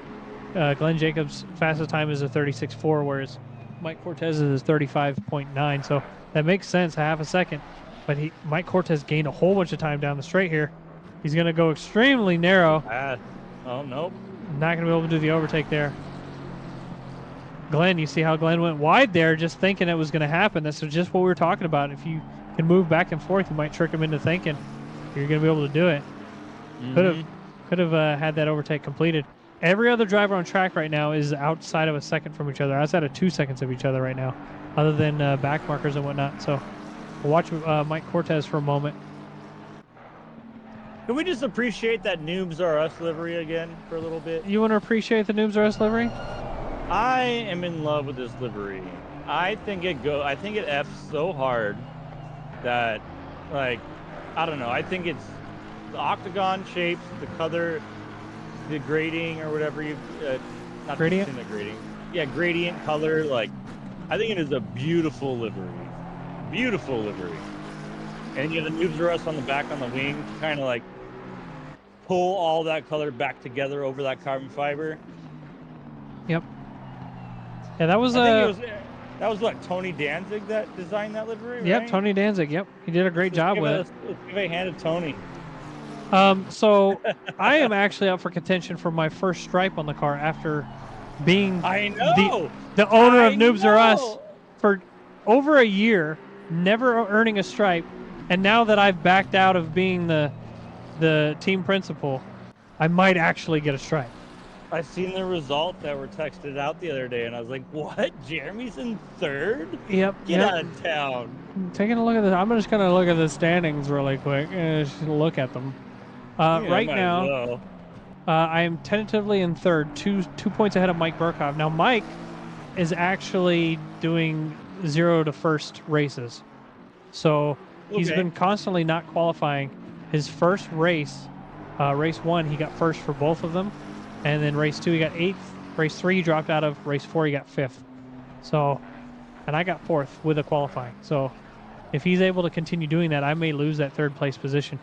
Glenn Jacobs' fastest time is a 36.4, whereas Mike Cortez is 35.9. So that makes sense, a half a second. But Mike Cortez gained a whole bunch of time down the straight here. He's going to go extremely narrow. Oh, nope. Not going to be able to do the overtake there. Glenn, you see how Glenn went wide there just thinking it was going to happen. That's just what we were talking about. If you can move back and forth, you might trick him into thinking you're going to be able to do it. Could have had that overtake completed. Every other driver on track right now is outside of a second from each other, outside of 2 seconds of each other right now, other than back markers and whatnot. So we'll watch Mike Cortez for a moment. Can we just appreciate that Noobs Are Us livery again for a little bit? You want to appreciate the Noobs R Us livery? I am in love with this livery. I think it F's so hard that, like, I don't know. I think it's the octagon shapes, the color, the grading or whatever you, not Gradient? the grading. Yeah, gradient color. Like, I think it is a beautiful livery. Beautiful livery. And you have the Noobs Are Us on the back on the wing to kind of like pull all that color back together over that carbon fiber. Yep. Yeah, that was that was what, Tony Danzig that designed that livery, right? Yep, Tony Danzig. Yep, he did a great job with it. Let's give a hand to Tony. So I am actually up for contention for my first stripe on the car after being the owner of Noobs Are Us for over a year, never earning a stripe, and now that I've backed out of being the team principal, I might actually get a stripe. I seen the result that were texted out the other day, and I was like, "What? Jeremy's in third? Yep. Get out of town." Taking a look at this, I'm just gonna look at the standings really quick. Just look at them. Right now, I am tentatively in third, two points ahead of Mike Burkhoff. Now, Mike is actually doing 0 to first races, so he's been constantly not qualifying. His first race, race 1, he got first for both of them. And then race 2, he got 8th. Race 3, he dropped out of. Race 4, he got 5th. So, and I got fourth with a qualifying. So, if he's able to continue doing that, I may lose that third place position.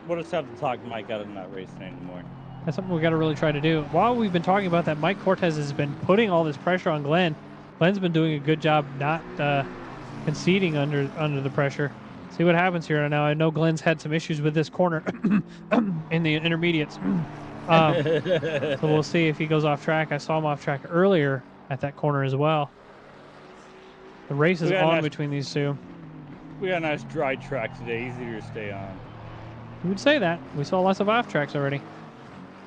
We'll just have to talk Mike out of not racing anymore. That's something we got to really try to do. While we've been talking about that, Mike Cortez has been putting all this pressure on Glenn. Glenn's been doing a good job not conceding under the pressure. See what happens here. Now I know Glenn's had some issues with this corner in the intermediates. So we'll see if he goes off track. I saw him off track earlier at that corner as well. The race is on between these two. We got a nice dry track today, easier to stay on. You would say that. We saw lots of off tracks already.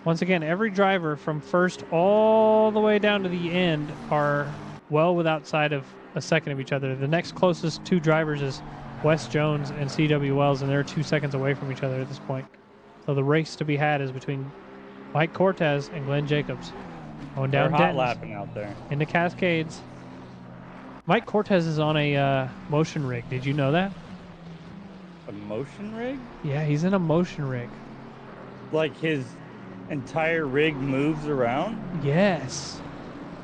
Once again, every driver from first all the way down to the end are well outside of a second of each other. The next closest two drivers is Wes Jones and C.W. Wells, and they're 2 seconds away from each other at this point. So the race to be had is between Mike Cortez and Glenn Jacobs. Going down They're hot Denton's lapping out there. into Cascades. Mike Cortez is on a motion rig. Did you know that? A motion rig? Yeah, he's in a motion rig. Like his entire rig moves around? Yes.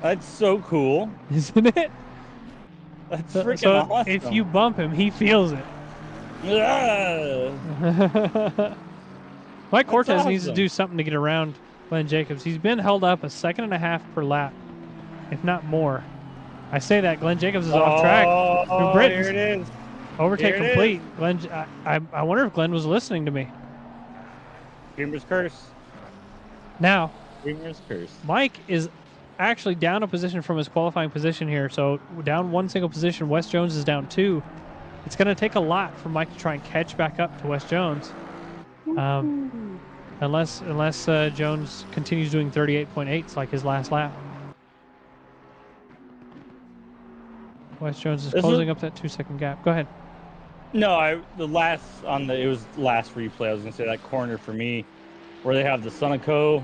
That's so cool. Isn't it? That's So freaking awesome. if you bump him, he feels it. Ah! Mike Cortez needs to awesome. do something to get around Glenn Jacobs. He's been held up 1.5 seconds per lap, if not more. I say that Glenn Jacobs is off track. Oh, Britain's here it is. overtake Here it complete. Glenn, I wonder if Glenn was listening to me. Dreamer's curse. Now, Dreamer's curse. Mike is actually down a position from his qualifying position here. So down 1 single position. Wes Jones is down 2. It's going to take a lot for Mike to try and catch back up to Wes Jones. Unless Jones continues doing 38.8s like his last lap. Wes Jones is closing up that 2 second gap. Go ahead. No, it was last replay. I was gonna say that corner for me, where they have the Sunoco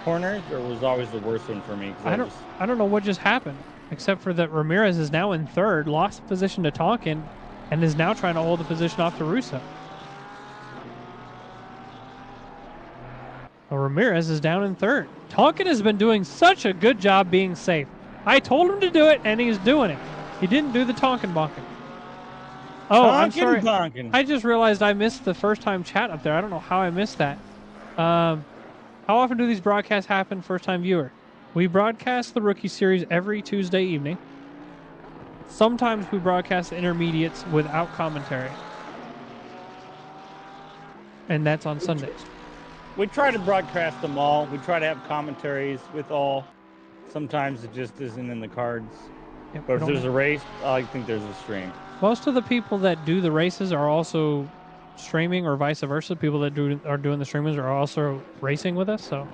corner, there was always the worst one for me. I don't know what just happened, except for that Ramirez is now in third, lost the position to Tonkin, and is now trying to hold the position off to Russo. Well, Ramirez is down in third. Tonkin has been doing such a good job being safe. I told him to do it, and he's doing it. He didn't do the Tonkin bonking. Oh, I'm sorry. I just realized I missed the first time chat up there. I don't know how I missed that. How often do these broadcasts happen, first time viewer? We broadcast the Rookie Series every Tuesday evening. Sometimes we broadcast the intermediates without commentary. And that's on Sundays. We try to broadcast them all. We try to have commentaries with all. Sometimes it just isn't in the cards. Yep, But if there's a race, I think there's a stream. Most of the people that do the races are also streaming, or vice versa. People that are doing the streamers are also racing with us. So,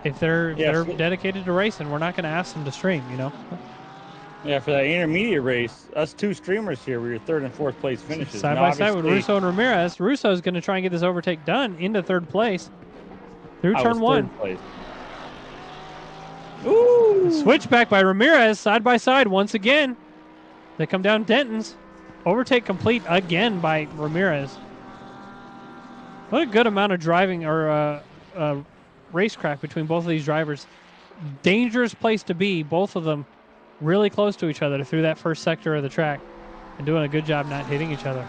if they're dedicated to racing, we're not going to ask them to stream. You know. Yeah, for that intermediate race, us two streamers here, we were third and fourth place finishes. Side by side with Russo and Ramirez. Russo's going to try and get this overtake done into third place through turn 1. Third place. Ooh! Switchback by Ramirez, side by side once again. They come down Denton's. Overtake complete again by Ramirez. What a good amount of driving or racecraft between both of these drivers. Dangerous place to be, both of them really close to each other through that first sector of the track and doing a good job not hitting each other.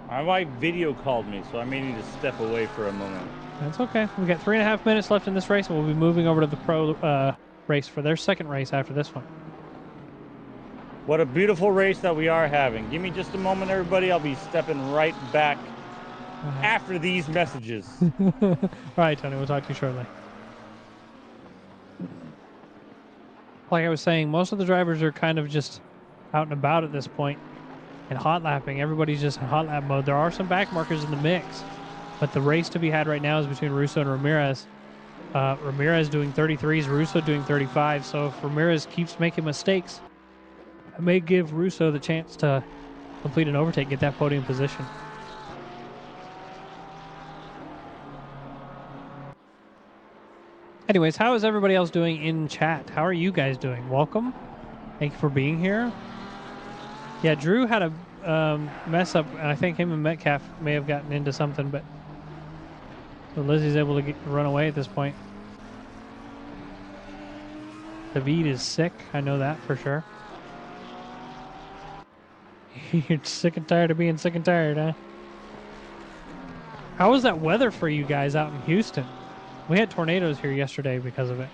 My wife video called me, so I may need to step away for a moment. That's okay. We got 3.5 minutes left in this race, and we'll be moving over to the pro race for their second race after this one. What a beautiful race that we are having. Give me just a moment, everybody. I'll be stepping right back after these messages. All right, Tony, we'll talk to you shortly. Like I was saying, most of the drivers are kind of just out and about at this point and hot lapping. Everybody's just in hot lap mode. There are some back markers in the mix, but the race to be had right now is between Russo and Ramirez. Ramirez doing 33s, Russo doing 35. So if Ramirez keeps making mistakes, it may give Russo the chance to complete an overtake, get that podium position. Anyways, how is everybody else doing in chat? How are you guys doing? Welcome. Thank you for being here. Yeah, Drew had a mess up, and I think him and Metcalf may have gotten into something, but So Lizzie's able to run away at this point. David is sick. I know that for sure. You're sick and tired of being sick and tired, huh? How was that weather for you guys out in Houston? We had tornadoes here yesterday because of it.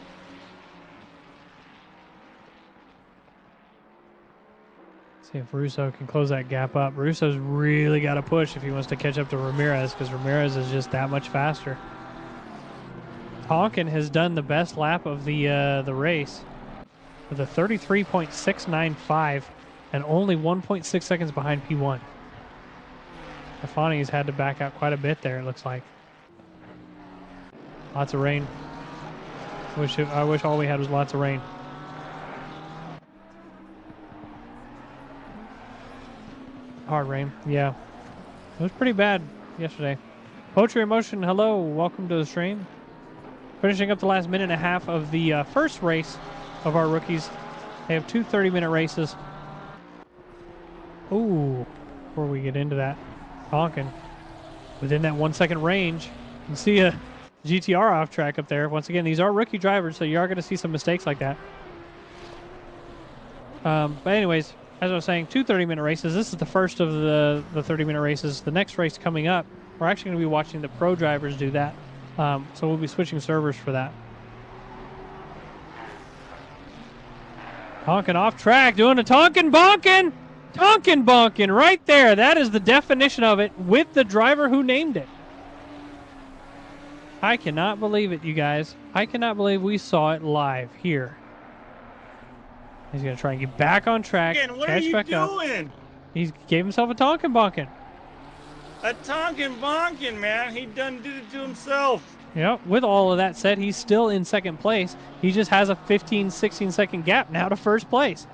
See if Russo can close that gap up. Russo's really got to push if he wants to catch up to Ramirez, because Ramirez is just that much faster. Tonkin has done the best lap of the race with a 33.695 and only 1.6 seconds behind P1. Stefani's had to back out quite a bit there, it looks like. Lots of rain. I wish all we had was lots of rain. Hard rain, yeah. It was pretty bad yesterday. Poetry Emotion, hello, welcome to the stream. Finishing up the last minute and a half of the first race of our rookies. They have two 30-minute races. Ooh, before we get into that, Tonkin within that 1 second range. You can see a GTR off track up there. Once again, these are rookie drivers, so you are going to see some mistakes like that. But anyways, as I was saying, two 30-minute races. This is the first of the 30-minute races. The next race coming up, we're actually going to be watching the pro drivers do that. So we'll be switching servers for that. Tonkin off track, doing a Tonkin bonkin! Tonkin bonkin right there. That is the definition of it with the driver who named it. I cannot believe it, you guys. I cannot believe we saw it live here. He's going to try and get back on track. What are you doing? He gave himself a Tonkin bonkin. A Tonkin bonkin, man. He done did it to himself. Yep, with all of that said, he's still in second place. He just has a 15, 16 second gap now to first place.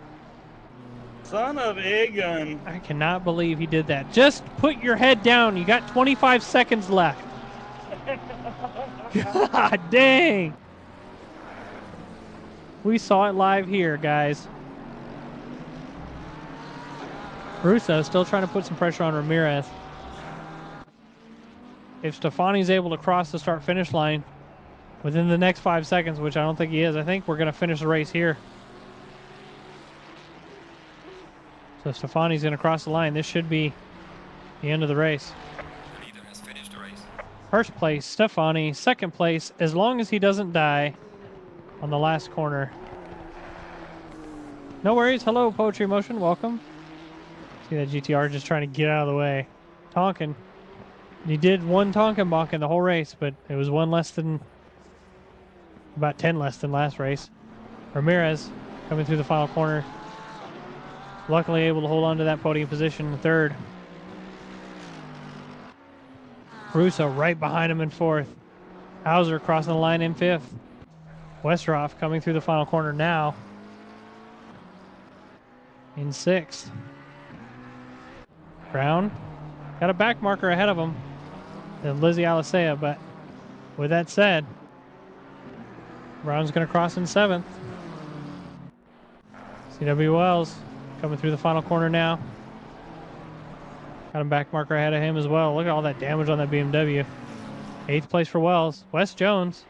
Son of a gun. I cannot believe he did that. Just put your head down. You got 25 seconds left. God dang. We saw it live here, guys. Russo still trying to put some pressure on Ramirez. If Stefani's able to cross the start-finish line within the next 5 seconds, which I don't think he is, I think we're going to finish the race here. So Stefani's going to cross the line. This should be the end of the race. The leader has finished the race. First place, Stefani. Second place, as long as he doesn't die on the last corner. No worries. Hello, Poetry Motion. Welcome. See that GTR just trying to get out of the way. Tonkin. He did one Tonkin bonkin the whole race, but it was one less than, about 10 less than last race. Ramirez coming through the final corner. Luckily able to hold on to that podium position in third. Russo right behind him in fourth. Hauser crossing the line in fifth. Westerhoff coming through the final corner now in sixth. Brown got a back marker ahead of him than Lizzie Alisea, but with that said, Brown's going to cross in seventh. CW Wells coming through the final corner now. Got a back marker ahead of him as well. Look at all that damage on that BMW. Eighth place for Wells. Wes Jones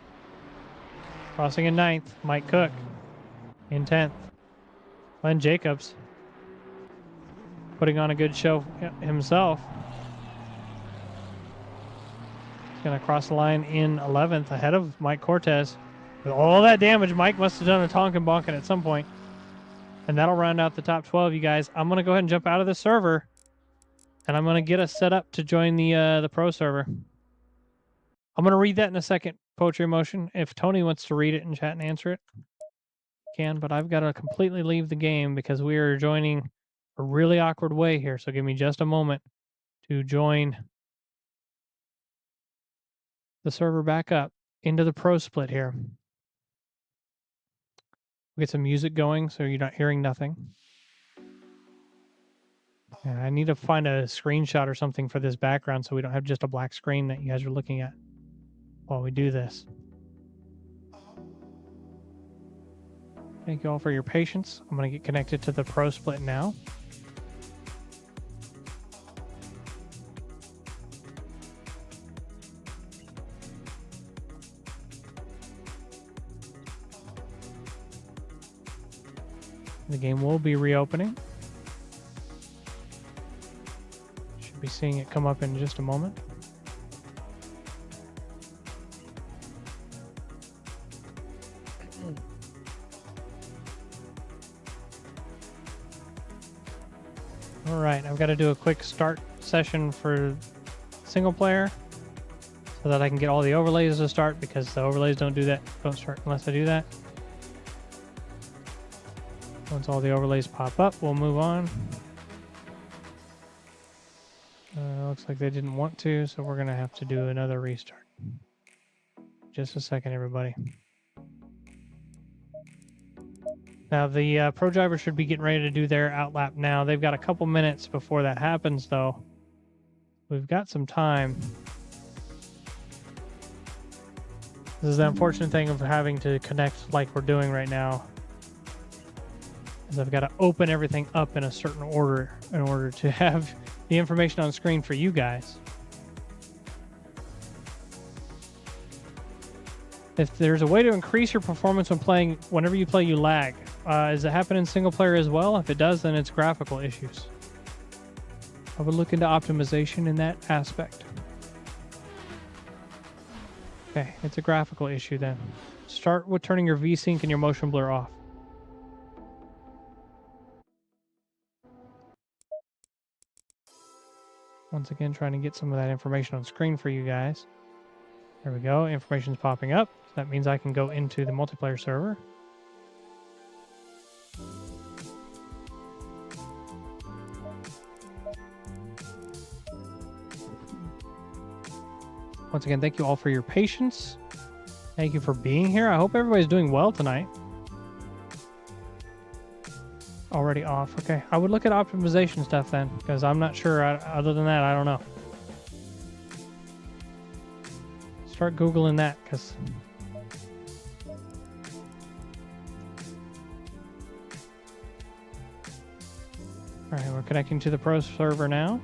crossing in ninth. Mike Cook in 10th. Glenn Jacobs putting on a good show himself. He's going to cross the line in 11th ahead of Mike Cortez. With all that damage, Mike must have done a Tonkin bonkin at some point. And that'll round out the top 12, you guys. I'm going to go ahead and jump out of the server. And I'm going to get us set up to join the pro server. I'm going to read that in a second, Poetry Emotion. If Tony wants to read it in chat and answer it, can. But I've got to completely leave the game because we are joining a really awkward way here. So give me just a moment to join the server back up into the pro split here. We'll get some music going so you're not hearing nothing. And I need to find a screenshot or something for this background so we don't have just a black screen that you guys are looking at while we do this. Thank you all for your patience. I'm going to get connected to the pro split now. The game will be reopening. Should be seeing it come up in just a moment. All right, I've got to do a quick start session for single player so that I can get all the overlays to start, because the overlays don't start unless I do that. Once all the overlays pop up, we'll move on. Looks like they didn't want to, so we're gonna have to do another restart. Just a second, everybody. Now the pro driver should be getting ready to do their outlap now. They've got a couple minutes before that happens, though. We've got some time. This is the unfortunate thing of having to connect like we're doing right now. Is I've got to open everything up in a certain order in order to have the information on screen for you guys. If there's a way to increase your performance when playing, whenever you play, you lag. Does it happen in single player as well? If it does, then it's graphical issues. I would look into optimization in that aspect. Okay, it's a graphical issue then. Start with turning your VSync and your motion blur off. Once again, trying to get some of that information on screen for you guys. There we go. Information's popping up. That means I can go into the multiplayer server. Once again, thank you all for your patience. Thank you for being here. I hope everybody's doing well tonight. Already off. Okay, I would look at optimization stuff then, because I'm not sure. Other than that, I don't know. Start Googling that, because... All right, we're connecting to the pro server now.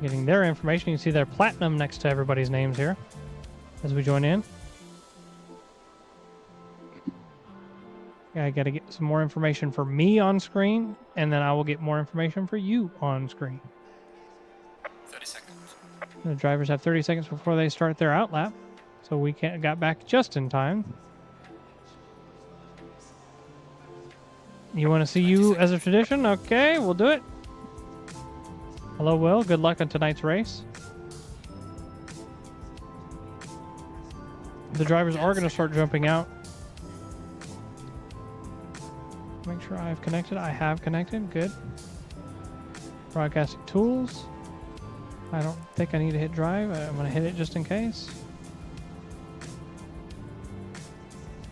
Getting their information. You can see their platinum next to everybody's names here as we join in. Yeah, I got to get some more information for me on screen, and then I will get more information for you on screen. 30 seconds. The drivers have 30 seconds before they start their outlap, so we got back just in time. You want to see you as a tradition? Okay, we'll do it. Hello, Will. Good luck on tonight's race. The drivers are going to start jumping out. Make sure I've connected. I have connected. Good. Broadcasting tools. I don't think I need to hit drive. I'm going to hit it just in case.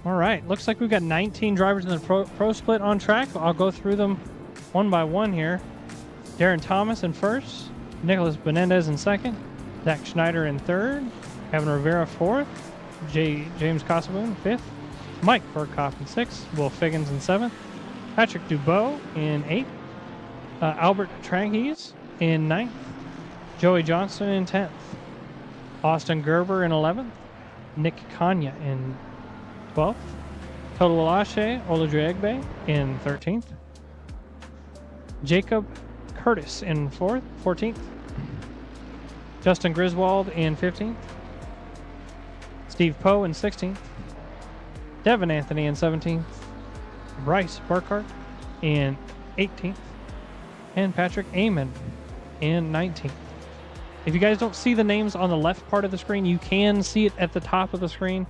All right. Looks like we've got 19 drivers in the pro split on track. I'll go through them one by one here. Darren Thomas in first. Nicholas Benendez in second. Zach Schneider in third. Kevin Rivera fourth. James Kosovoon fifth. Mike Burkhoff in sixth. Will Figgins in seventh. Patrick Dubois in 8th. Albert Tranghese in 9th. Joey Johnston in 10th. Austin Gerber in 11th. Nick Kanya in 12th. Tolulashe Oludriegbe in 13th. Jacob Curtis in 14th. Justin Griswold in 15th. Steve Poe in 16th. Devin Anthony in 17th. Bryce Burkhart in 18th, and Patrick Amon in 19th. If you guys don't see the names on the left part of the screen, you can see it at the top of the screen.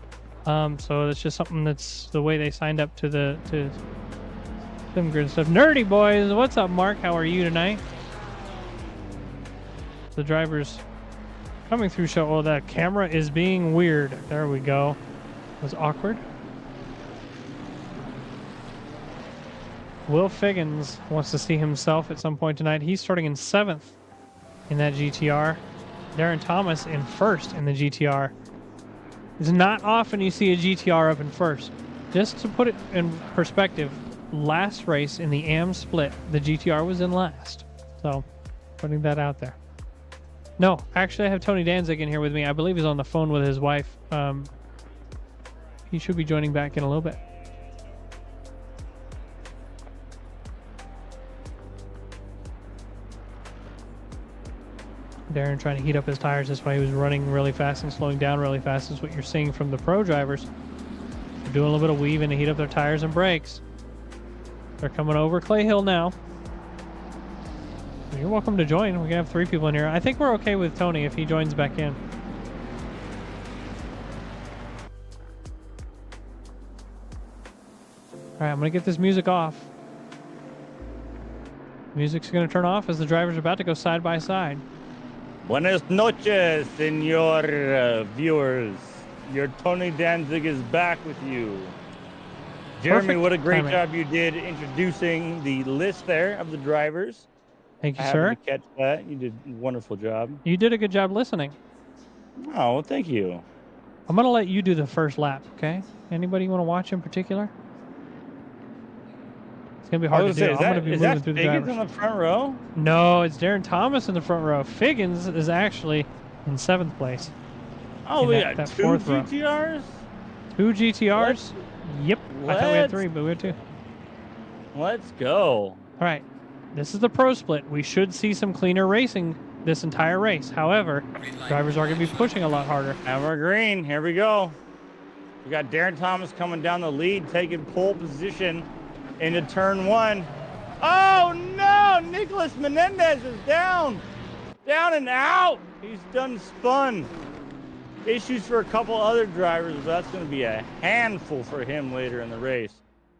So it's just something that's the way they signed up to some good stuff. Nerdy Boys, what's up, Mark? How are you tonight? The drivers coming through show. Oh, that camera is being weird. There we go. It was awkward. Will Figgins wants to see himself at some point tonight. He's starting in 7th in that GTR. Darren Thomas in 1st in the GTR. It's not often you see a GTR up in 1st. Just to put it in perspective, last race in the AM split, the GTR was in last. So, putting that out there. No, actually I have Tony Danzig in here with me. I believe he's on the phone with his wife. He should be joining back in a little bit. Darren trying to heat up his tires. That's why he was running really fast and slowing down really fast, is what you're seeing from the pro drivers. They're doing a little bit of weaving to heat up their tires and brakes. They're coming over Clay Hill now. You're welcome to join. We can have 3 people in here. I think we're okay with Tony if he joins back in. All right, I'm going to get this music off. Music's going to turn off as the drivers are about to go side by side. Buenas noches, senor viewers. Your Tony Danzig is back with you. Jeremy, Perfect what a great timing. job you did introducing the list there of the drivers. Thank you, I sir. happened to catch that. You did a wonderful job. You did a good job listening. Oh, well, thank you. I'm going to let you do the first lap, okay? Anybody you want to watch in particular? It's going to be hard to do. I'm going to be moving through the Figgins drivers. on the front row? No, it's Darren Thomas in the front row. Figgins is actually in 7th place. Oh, In we that got 2 fourth row. GTRs? 2 GTRs? Yep. I thought we had 3, but we had 2. Let's go. All right. This is the pro split. We should see some cleaner racing this entire race. However, drivers are going to be pushing a lot harder. Evergreen, here we go. We got Darren Thomas coming down the lead, taking pole position into turn 1. Oh no, Nicholas Menendez is down and out. He's done spun. Issues for a couple other drivers, but that's going to be a handful for him later in the race.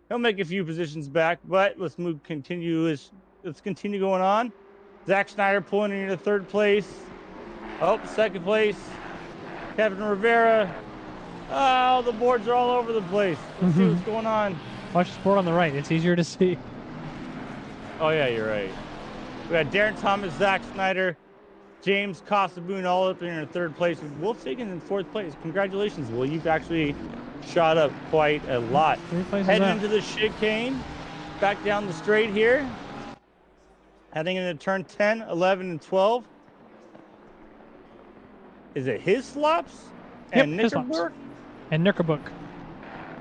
He'll make a few positions back, but let's continue going on. Zach Schneider pulling into 3rd place. Oh, 2nd place. Kevin Rivera. Oh, the boards are all over the place. Let's see what's going on. Watch the board on the right. It's easier to see. Oh, yeah, you're right. We got Darren Thomas, Zach Snyder, James Costaboon all up there in 3rd place. Will Figgins in 4th place. Congratulations, Will. You've actually shot up quite a lot. 3 places Heading up. into the chicane. Back down the straight here. Heading into turn 10, 11, and 12. Is it his slops? And Yep, his slops. Nickelback? And Nickerbook.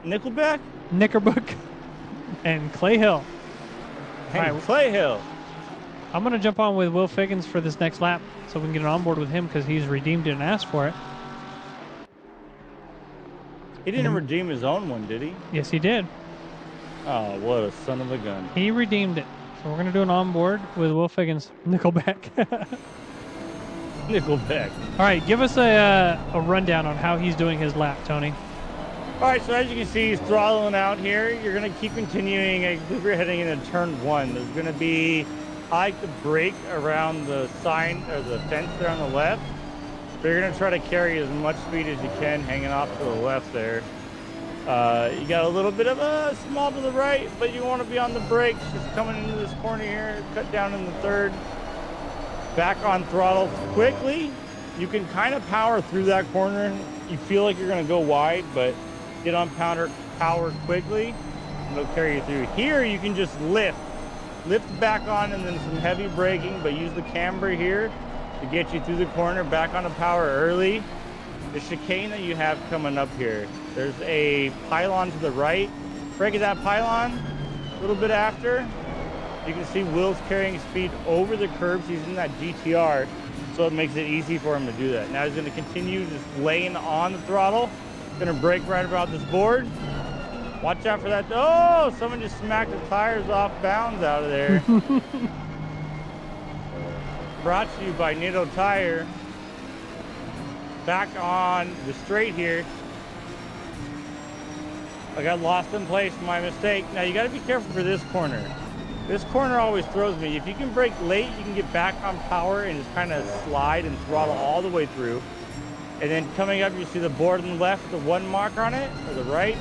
Nickelback? Nickerbook. And Clay Hill. And right. Clay Hill. I'm going to jump on with Will Figgins for this next lap so we can get an onboard with him because he's redeemed it and asked for it. He didn't redeem his own one, did he? Yes, he did. Oh, what a son of a gun. He redeemed it. So we're going to do an onboard with Will Figgins. Nickelback. Nickelback. All right, give us a rundown on how he's doing his lap, Tony. All right, so as you can see, he's throttling out here. You're going to keep continuing. I believe we're heading into turn 1. There's going to be, I like to brake around the sign or the fence there on the left. So you're going to try to carry as much speed as you can hanging off to the left there. You got a little bit of a small to the right, but you want to be on the brakes. Just coming into this corner here, cut down in the 3rd. Back on throttle quickly. You can kind of power through that corner. You feel like you're going to go wide, but get on power quickly, and it'll carry you through. Here, you can just lift back on, and then some heavy braking, but use the camber here to get you through the corner, back onto power early. The chicane that you have coming up here, there's a pylon to the right. Brake at that pylon, a little bit after. You can see Will's carrying speed over the curbs. He's in that GTR, so it makes it easy for him to do that. Now he's going to continue just laying on the throttle. Going to brake right about this board. Watch out for that. Oh, someone just smacked the tires off bounds out of there. Brought to you by Nitto Tire. Back on the straight here. I got lost in place, my mistake. Now you got to be careful for this corner. This corner always throws me. If you can brake late, you can get back on power and just kind of slide and throttle all the way through. And then coming up, you see the board on the left with the 1 marker on it, or the right.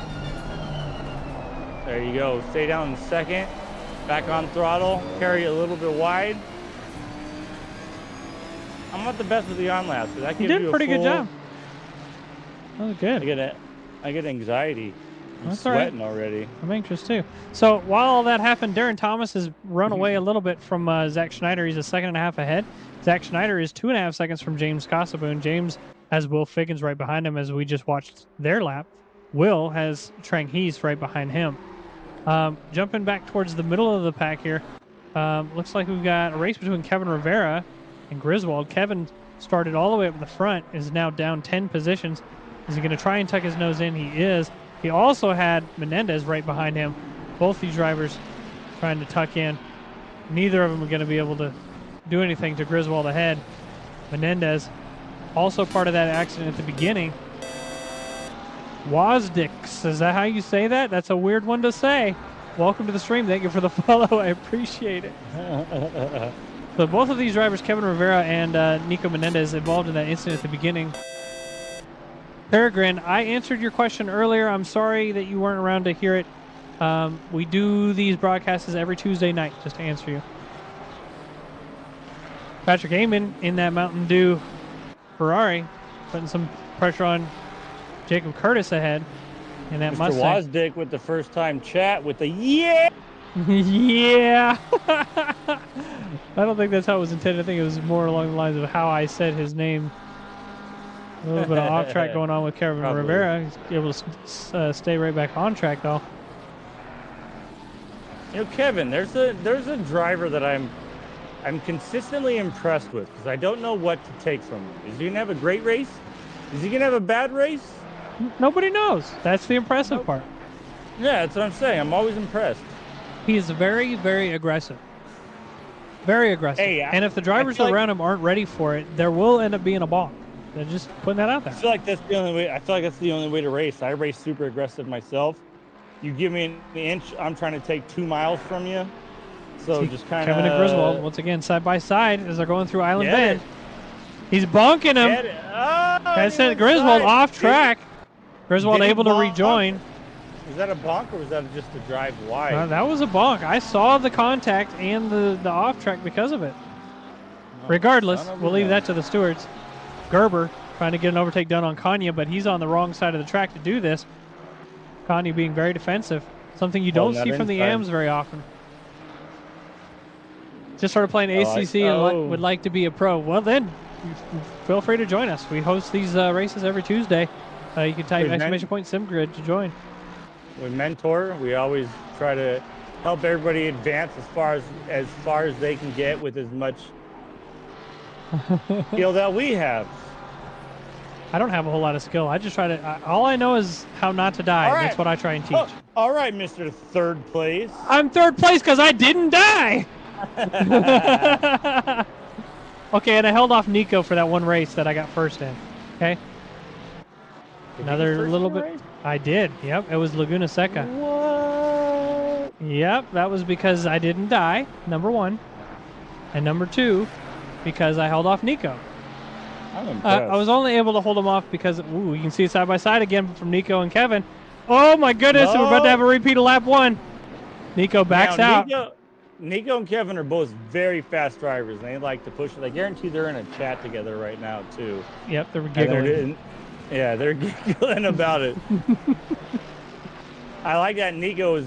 There you go. Stay down in 2nd. Back on throttle. Carry it a little bit wide. I'm not the best with the on laps, but that gives You did you a a pretty good full- job. That was good. I get anxiety. I'm That's all right. sweating already. I'm anxious too. So while all that happened, Darren Thomas has run away a little bit from Zach Schneider. He's a 2.5 ahead. Zach Schneider is 2.5 seconds from James Costaboon. James has Will Figgins right behind him as we just watched their lap. Will has Trang Hees right behind him. Jumping back towards the middle of the pack here, looks like we've got a race between Kevin Rivera and Griswold. Kevin started all the way up in the front, is now down 10 positions. Is he going to try and tuck his nose in? He is. He also had Menendez right behind him. Both these drivers trying to tuck in. Neither of them are going to be able to do anything to Griswold ahead. Menendez, also part of that accident at the beginning. Wozdix, is that how you say that? That's a weird one to say. Welcome to the stream. Thank you for the follow. I appreciate it. So both of these drivers, Kevin Rivera and Nico Menendez, involved in that incident at the beginning. Peregrine, I answered your question earlier. I'm sorry that you weren't around to hear it. We do these broadcasts every Tuesday night, just to answer you. Patrick Amon in that Mountain Dew Ferrari, putting some pressure on Jacob Curtis ahead in that Mr. Mustang. Wozdick with the first time chat with the yeah. Yeah. I don't think that's how it was intended. I think it was more along the lines of how I said his name. A little bit of off track going on with Kevin Probably. Rivera. He's able to stay right back on track though. You know, Kevin, there's a driver that I'm consistently impressed with because I don't know what to take from him. Is he gonna have a great race? Is he gonna have a bad race? Nobody knows. That's the impressive part. Yeah, that's what I'm saying. I'm always impressed. He is very, very aggressive. Very aggressive. Hey, and if the drivers feel like- around him aren't ready for it, there will end up being a balk. They're just putting that out there. I feel like that's the only way. I feel like that's the only way to race. I race super aggressive myself. You give me an inch, I'm trying to take 2 miles from you. So See, just kind of. Kevin and Griswold, once again, side by side as they're going through Island Get Bend. it. He's bonking him. Get it. Oh, That he sent went Griswold side. off track. Griswold Did he able to bonk? rejoin. Was that a bonk or was that just a drive wide? That was a bonk. I saw the contact and the off track because of it. Oh, Regardless, son of a we'll leave gun. that to the stewards. Gerber trying to get an overtake done on Kanya, but he's on the wrong side of the track to do this. Kanya being very defensive. Something you don't Holding see that from the inside. AMs very often. Just started playing ACC and would like to be a pro. Well then, feel free to join us. We host these races every Tuesday. You can type Wait, exclamation point SimGrid to join. We mentor. We always try to help everybody advance as far as they can get with as much skill that we have. I don't have a whole lot of skill. I just try to. All I know is how not to die. All right. That's what I try and teach. Oh, all right, Mr. Third Place. I'm third place because I didn't die. Okay, and I held off Nico for that one race that I got first in. Okay. Another little bit. I did. Yep. It was Laguna Seca. What? Yep. That was because I didn't die. Number one. And number two, because I held off Nico. I'm impressed. I was only able to hold him off because, ooh, you can see it side by side again from Nico and Kevin. Oh my goodness, we're about to have a repeat of lap one. Nico backs Now, out. Nico and Kevin are both very fast drivers. They like to push it. I guarantee they're in a chat together right now too. Yep, they're And giggling. they're giggling about it. I like that Nico is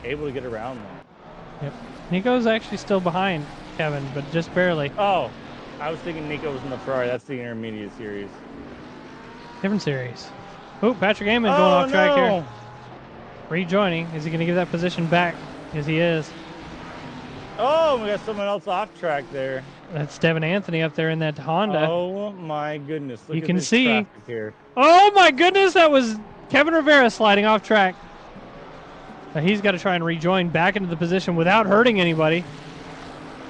able to get around that. Yep. Nico's actually still behind Kevin, but just barely. Oh, I was thinking Nico was in the Ferrari. That's the intermediate series. Different series. Oh, Patrick Amon going off track no. here. Rejoining. Is he going to give that position back? Yes, he is. Oh, we got someone else off track there. That's Devin Anthony up there in that Honda. Oh my goodness! Look You at can this see. traffic here. Oh my goodness, that was Kevin Rivera sliding off track. He's got to try and rejoin back into the position without hurting anybody.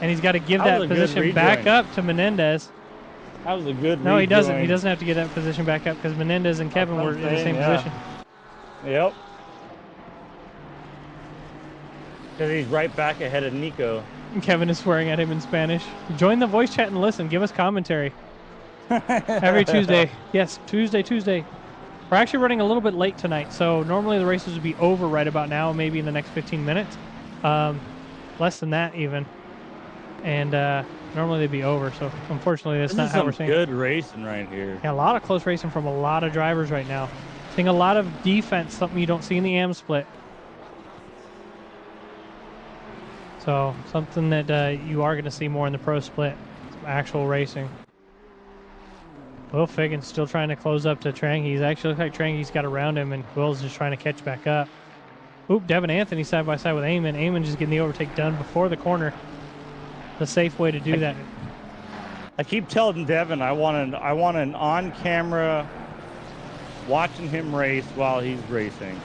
And he's got to give That that was a good position back rejoin. up to Menendez. That was a good. No, he doesn't. He rejoin. doesn't have to get that position back up because Menendez and Kevin what were I'm in the saying, same yeah. position. Yep. Because he's right back ahead of Nico. And Kevin is swearing at him in Spanish. Join the voice chat and listen. Give us commentary. Every Tuesday. Yes, Tuesday. We're actually running a little bit late tonight, so normally the races would be over right about now, maybe in the next 15 minutes. Less than that even. And normally they'd be over, so unfortunately that's This not is how some we're seeing it. good racing right here. Yeah, a lot of close racing from a lot of drivers right now. Seeing a lot of defense, something you don't see in the AM split. So something that you are going to see more in the pro split, some actual racing. Will Figgins still trying to close up to Trangy. He's actually looks like Trangy's got around him, and Will's just trying to catch back up. Oop, Devin Anthony side by side with Eamon. Eamon just getting the overtake done before the corner. The safe way to do that. I keep telling Devin I want an on-camera watching him race while he's racing.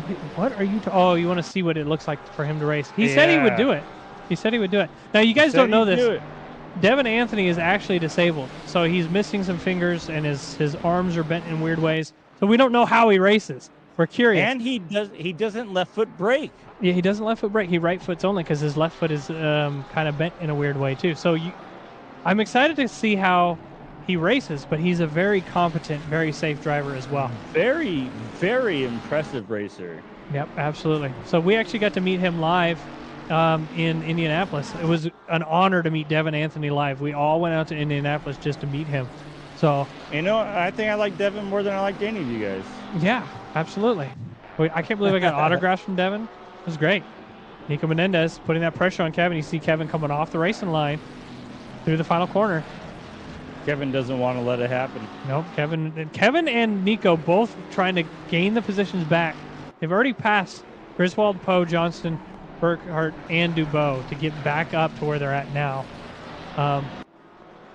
Wait, what are you? Oh, you want to see what it looks like for him to race? He said he would do it. He said he would do it. Now you guys don't know this. Devin Anthony is actually disabled, so he's missing some fingers and his arms are bent in weird ways. So we don't know how he races. We're curious. And he doesn't left foot brake. Yeah, he doesn't left foot brake. He right foots only because his left foot is kind of bent in a weird way too. So I'm excited to see how he races, but he's a very competent, very safe driver as well. Very, very impressive racer. Yep, absolutely. So we actually got to meet him live in Indianapolis. It was an honor to meet Devin Anthony live. We all went out to Indianapolis just to meet him. So I think I like Devin more than I liked any of you guys. Yeah, absolutely. I can't believe I got autographs from Devin. It was great. Nico Menendez putting that pressure on Kevin. You see Kevin coming off the racing line through the final corner. Kevin doesn't want to let it happen. Nope. Kevin and Nico both trying to gain the positions back. They've already passed Griswold, Poe, Johnston, Burkhart, and Dubois to get back up to where they're at now.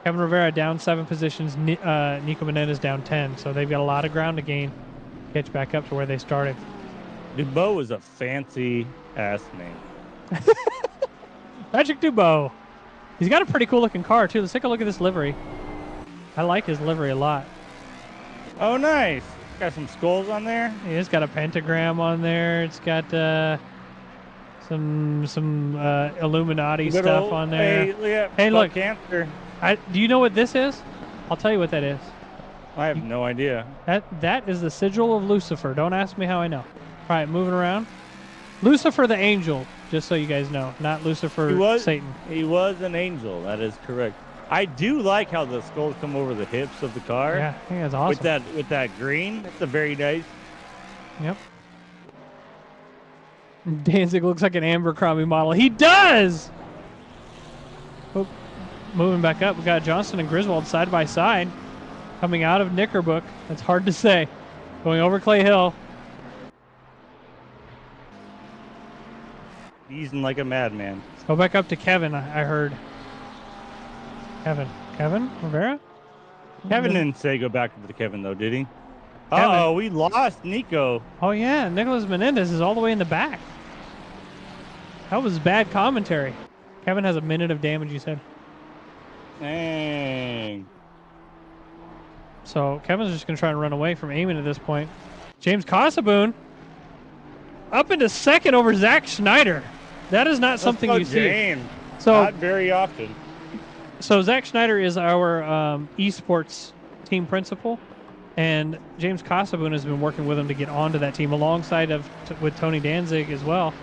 Kevin Rivera down 7 positions. Nico Menendez down 10. So they've got a lot of ground to gain. Catch back up to where they started. Dubois is a fancy ass name. Patrick Dubois. He's got a pretty cool looking car too. Let's take a look at this livery. I like his livery a lot. Oh, nice. Got some skulls on there. It's got a pentagram on there. It's got some Illuminati stuff on there. Hey, look. Cancer. Do you know what this is? I'll tell you what that is. I have no idea. That is the sigil of Lucifer. Don't ask me how I know. All right, moving around. Lucifer the angel, just so you guys know, not Lucifer Satan. He was an angel. That is correct. I do like how the skulls come over the hips of the car. Yeah, I think that's awesome. With that green, it's a very nice. Yep. Danzig looks like an Abercrombie model. He does! Oh, moving back up, we got Johnston and Griswold side by side. Coming out of Knickerbook. That's hard to say. Going over Clay Hill. Easing like a madman. Let's go back up to Kevin, I heard. Kevin Rivera? Kevin didn't say go back to Kevin, though, did he? Uh-oh, we lost Nico. Oh, yeah. Nicholas Menendez is all the way in the back. That was bad commentary. Kevin has a minute of damage, you said. Dang. So Kevin's just going to try and run away from Eamon at this point. James Casaboon up into second over Zach Schneider. That is not something you see. So not very often. So Zach Schneider is our esports team principal, and James Casaboon has been working with him to get onto that team alongside with Tony Danzig as well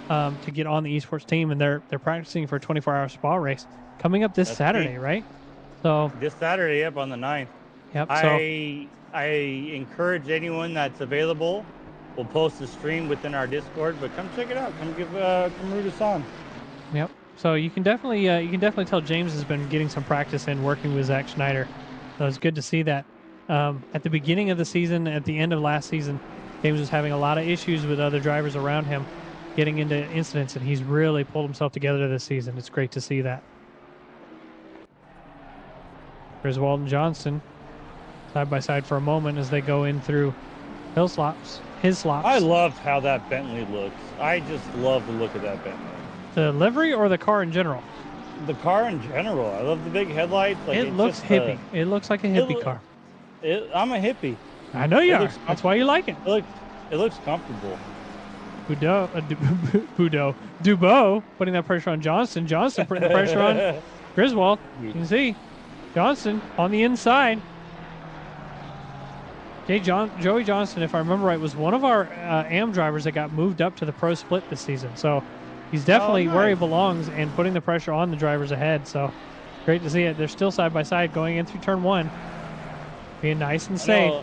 to get on the esports team, and they're practicing for a 24-hour spa race coming up this Saturday, right? So this Saturday, up on the 9th. Yep. I encourage anyone that's available. We'll post the stream within our Discord, but come check it out. Come root us on. Yep. So you can definitely tell James has been getting some practice in working with Zach Schneider. So it's good to see that. At the beginning of the season, at the end of last season, James was having a lot of issues with other drivers around him, getting into incidents, and he's really pulled himself together this season. It's great to see that. Griswold and Johnston side by side for a moment as they go in through his slops. I love how that Bentley looks. I just love the look of that Bentley. The livery or the car in general? The car in general. I love the big headlights. It looks hippie. It looks like a hippie car. I'm a hippie. I know you are. That's why you like it. It looks comfortable. Dubois putting that pressure on Johnston. Johnston putting the pressure on Griswold. You can see Johnston on the inside. Joey Johnston, if I remember right, was one of our AM drivers that got moved up to the pro split this season. So he's definitely where he belongs and putting the pressure on the drivers ahead. So great to see it. They're still side by side going in through turn 1. Being nice and safe.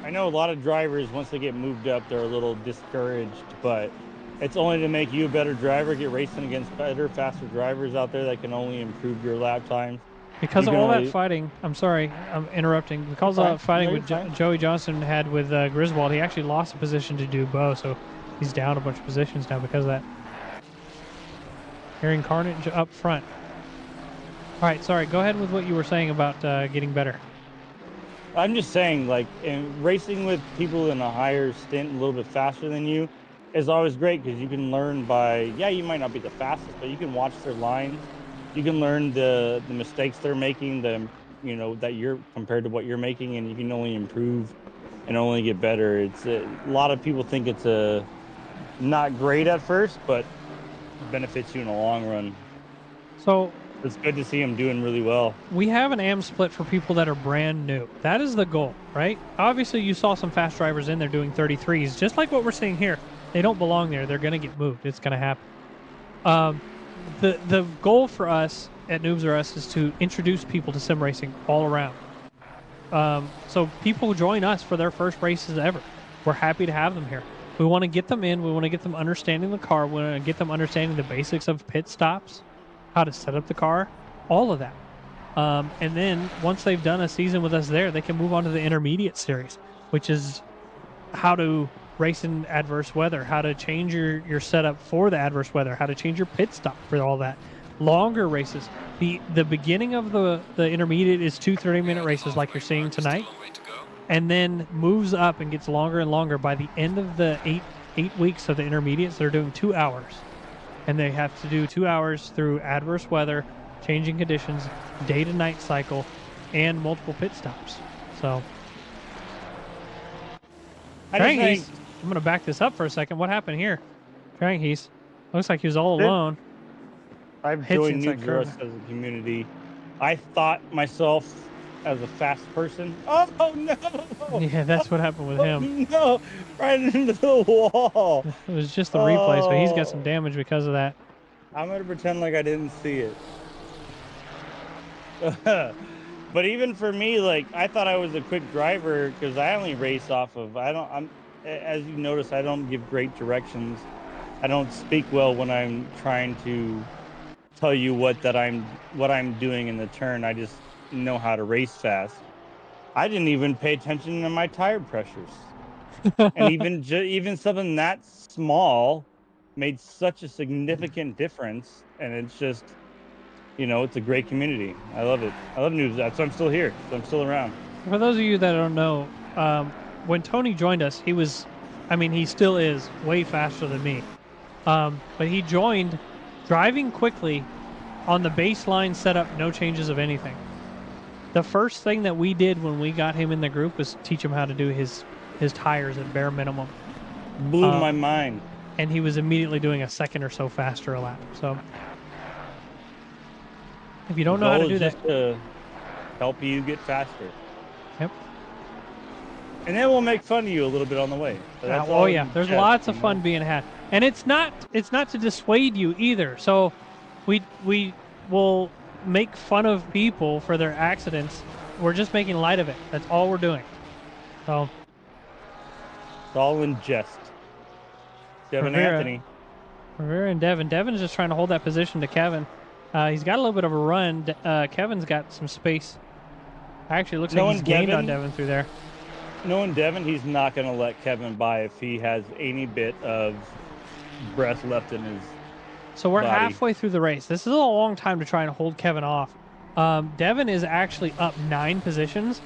I know a lot of drivers, once they get moved up, they're a little discouraged, but it's only to make you a better driver, get racing against better, faster drivers out there that can only improve your lap times. Because of all that fighting, I'm sorry, I'm interrupting. Because of all that fighting Joey Johnston had with Griswold, he actually lost a position to Dubois, so he's down a bunch of positions now because of that. Hearing carnage up front. All right, sorry. Go ahead with what you were saying about getting better. I'm just saying, like, in racing with people in a higher stint, a little bit faster than you, is always great because you can learn by, yeah, you might not be the fastest, but you can watch their lines. You can learn the mistakes they're making, that you're compared to what you're making, and you can only improve and only get better. It's a lot of people think it's not great at first, but benefits you in the long run. So It's good to see him doing really well. we have an AM split for people that are brand new. That is the goal, right? Obviously, you saw some fast drivers in there doing 33s, just like what we're seeing here. They don't belong there. They're going to get moved. It's going to happen. The goal for us at Noobs R Us is to introduce people to sim racing all around. So people join us for their first races ever. We're happy to have them here. We want to get them in. We want to get them understanding the car. We want to get them understanding the basics of pit stops, how to set up the car, all of that. And then once they've done a season with us there, they can move on to the intermediate series, which is how to race in adverse weather, how to change your setup for the adverse weather, how to change your pit stop for all that. Longer races. The beginning of the intermediate is 2 30-minute races like you're seeing tonight, and then moves up and gets longer and longer. By the end of the eight weeks of the intermediates, they're doing 2 hours. And they have to do 2 hours through adverse weather, changing conditions, day to night cycle, and multiple pit stops. So, Tranghese, I'm going to back this up for a second. What happened here? Tranghese, looks like he was all alone. I've Hits joined inside Noobs curve. R Us as a community. I thought myself as a fast person. Oh no! Yeah, that's what happened with him. No, right into the wall. It was just the replay, so he's got some damage because of that. I'm gonna pretend like I didn't see it. But even for me, like, I thought I was a quick driver because I only race off of. As you notice, I don't give great directions. I don't speak well when I'm trying to tell you what I'm doing in the turn. I just know how to race fast. I didn't even pay attention to my tire pressures, and even something that small made such a significant difference. And it's just, it's a great community. I love it. I love Noobs. That's why I'm still here. So I'm still around. For those of you that don't know, when Tony joined us, he still is way faster than me. But he joined driving quickly on the baseline setup, no changes of anything. The first thing that we did when we got him in the group was teach him how to do his tires at bare minimum. Blew my mind. And he was immediately doing a second or so faster a lap. So if you don't know how to do that, just to help you get faster. Yep. And then we'll make fun of you a little bit on the way. So there's lots of fun being had, and it's not to dissuade you either. So we will make fun of people for their accidents. We're just making light of it. That's all we're doing. So it's all in jest. Devin Anthony. Rivera and Devin. Devin's just trying to hold that position to Kevin. He's got a little bit of a run. Kevin's got some space. Actually, it looks like he's gained on Devin through there. Knowing Devin, he's not going to let Kevin by if he has any bit of breath left in his So we're body. halfway through the race. This is a long time to try and hold Kevin off. Devin is actually up 9 positions.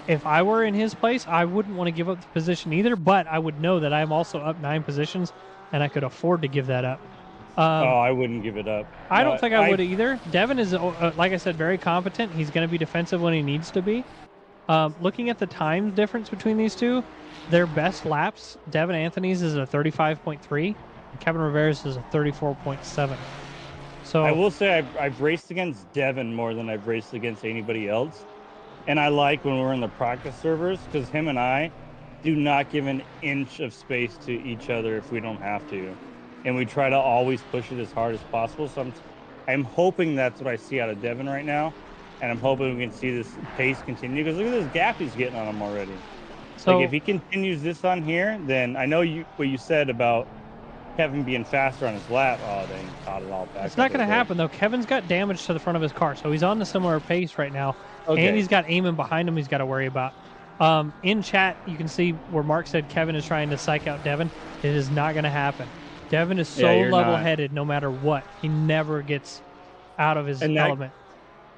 If I were in his place, I wouldn't want to give up the position either, but I would know that I'm also up 9 positions, and I could afford to give that up. I wouldn't give it up. I don't think I would either. Devin is, like I said, very competent. He's going to be defensive when he needs to be. Looking at the time difference between these two, their best laps, Devin Anthony's is a 35.3, and Kevin Rivera's is a 34.7. So I will say I've raced against Devin more than I've raced against anybody else. And I like when we're in the practice servers because him and I do not give an inch of space to each other if we don't have to. And we try to always push it as hard as possible. So I'm hoping that's what I see out of Devin right now. And I'm hoping we can see this pace continue because look at this gap he's getting on him already. So like if he continues this on here, then I know what you said about Kevin being faster on his lap. Oh, they caught it all back. It's not going to happen, though. Kevin's got damage to the front of his car, so he's on a similar pace right now. Okay. And he's got Eamon behind him he's got to worry about. In chat, you can see where Mark said Kevin is trying to psych out Devin. It is not going to happen. Devin is so level-headed no matter what. He never gets out of his element.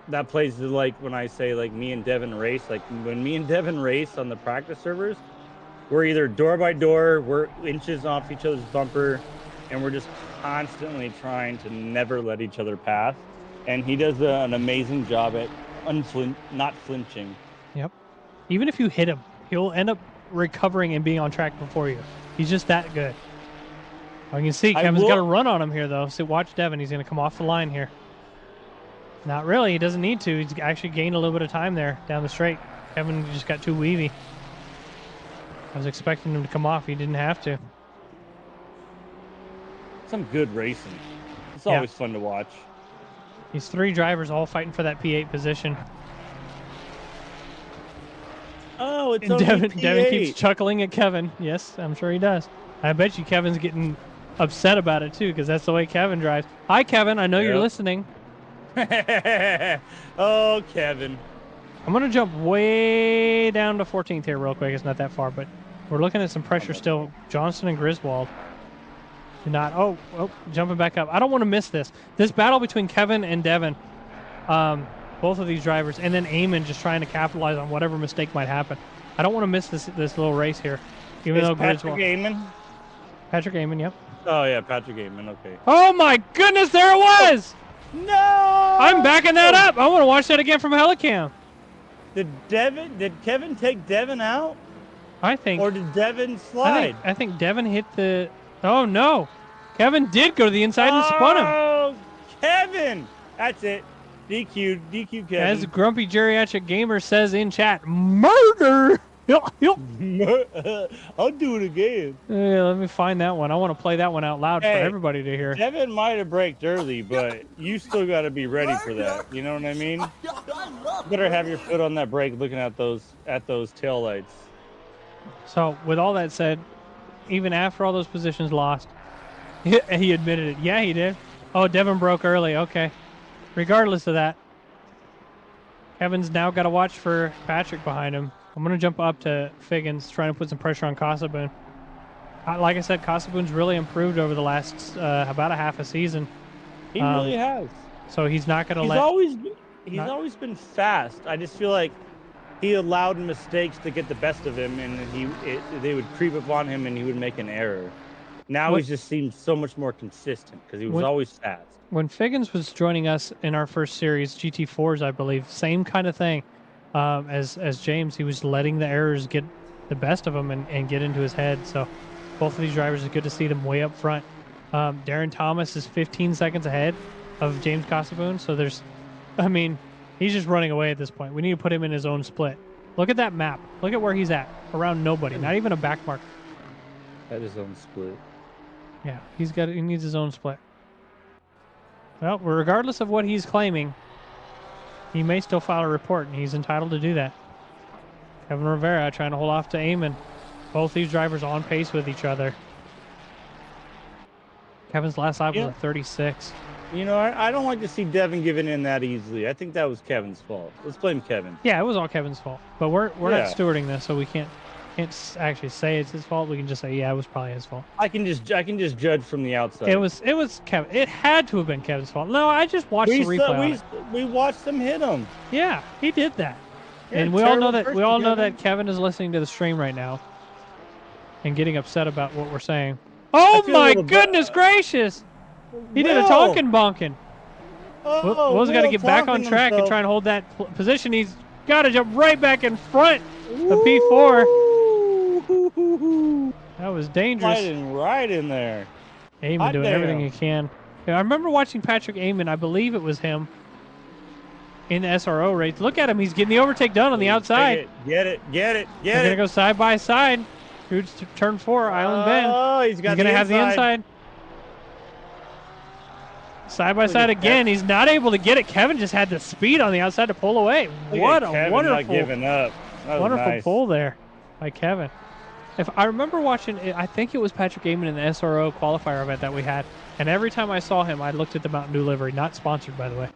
that plays to, like, when I say, like, me and Devin race. Like, when me and Devin race on the practice servers, we're either door by door, we're inches off each other's bumper, and we're just constantly trying to never let each other pass. And he does an amazing job at not flinching. Yep. Even if you hit him, he'll end up recovering and being on track before you. He's just that good. I can see Kevin's got a run on him here, though. So watch Devin. He's going to come off the line here. Not really. He doesn't need to. He's actually gained a little bit of time there down the straight. Kevin just got too weavy. I was expecting him to come off. He didn't have to. Some good racing. It's always fun to watch. These 3 drivers all fighting for that P8 position. Oh, it's And only Devin keeps P8. chuckling at Kevin. Yes, I'm sure he does. I bet you Kevin's getting upset about it, too, because that's the way Kevin drives. Hi, Kevin. I know you're listening. Oh, Kevin. I'm going to jump way down to 14th here real quick. It's not that far, but we're looking at some pressure still. Johnson and Griswold. Do not. Oh, jumping back up. I don't want to miss this. This battle between Kevin and Devin, both of these drivers, and then Eamon just trying to capitalize on whatever mistake might happen. I don't want to miss this little race here. Even though Patrick Eamon? Patrick Eamon, yep. Oh, yeah, Patrick Eamon. Okay. Oh, my goodness, there it was! No! I'm backing that up. I want to watch that again from Helicam. Did Kevin take Devin out? I think. Or did Devin slide? I think Devin hit the... Oh, no. Kevin did go to the inside and spun him. Oh, Kevin! That's it. DQ Kevin. As Grumpy Geriatric Gamer says in chat, murder! I'll do it again. Let me find that one. I want to play that one out loud for everybody to hear. Devin might have braked early, but you still got to be ready for that. You know what I mean? Better have your foot on that brake, looking at those tail lights. So, with all that said, even after all those positions lost, he admitted it. Yeah, he did. Oh, Devin broke early. Okay. Regardless of that, Kevin's now got to watch for Patrick behind him. I'm going to jump up to Figgins, trying to put some pressure on Casaboon. Like I said, Casaboon's really improved over the last about a half a season. He really has. So he's not going to He's always been fast. I just feel like he allowed mistakes to get the best of him, and they would creep upon him, and he would make an error. Now he just seems so much more consistent because he was always fast. When Figgins was joining us in our first series, GT4s, I believe, same kind of thing. As James, he was letting the errors get the best of him and get into his head. So both of these drivers, it's good to see them way up front. Darren Thomas is 15 seconds ahead of James Casaboon. So he's just running away at this point. We need to put him in his own split. Look at that map. Look at where he's at. Around nobody. Not even a back mark. At his own split. Yeah, he needs his own split. Well, regardless of what he's claiming, he may still file a report, and he's entitled to do that. Kevin Rivera trying to hold off to Eamon. Both these drivers on pace with each other. Kevin's last lap was a 36. You know, I don't like to see Devin giving in that easily. I think that was Kevin's fault. Let's blame Kevin. Yeah, it was all Kevin's fault. But we're not stewarding this, so we can't actually say it's his fault. We can just say, yeah, it was probably his fault. I can just judge from the outside. It was Kevin. It had to have been Kevin's fault. No, I just watched the replay. We watched them hit him. Yeah, he did that. Yeah, and we all know that Kevin is listening to the stream right now and getting upset about what we're saying. Oh my goodness gracious! He did a tonkin bonkin. Will's got to get back on track and try and hold that position. He's got to jump right back in front of P4. That was dangerous. Sliding right in there. Eamon doing everything he can. Yeah, I remember watching Patrick Eamon. I believe it was him in the SRO race. Look at him. He's getting the overtake done on the outside. Get it. They're going to go side by side. Through turn 4, Island Bend. Oh, he's going to have the inside. Side by side again. He's not able to get it. Kevin just had the speed on the outside to pull away. What a wonderful, not giving up. Wonderful pull there by Kevin. If I remember watching it, I think it was Patrick Eamon in the SRO qualifier event that we had. And every time I saw him, I looked at the Mountain Dew livery. Not sponsored, by the way.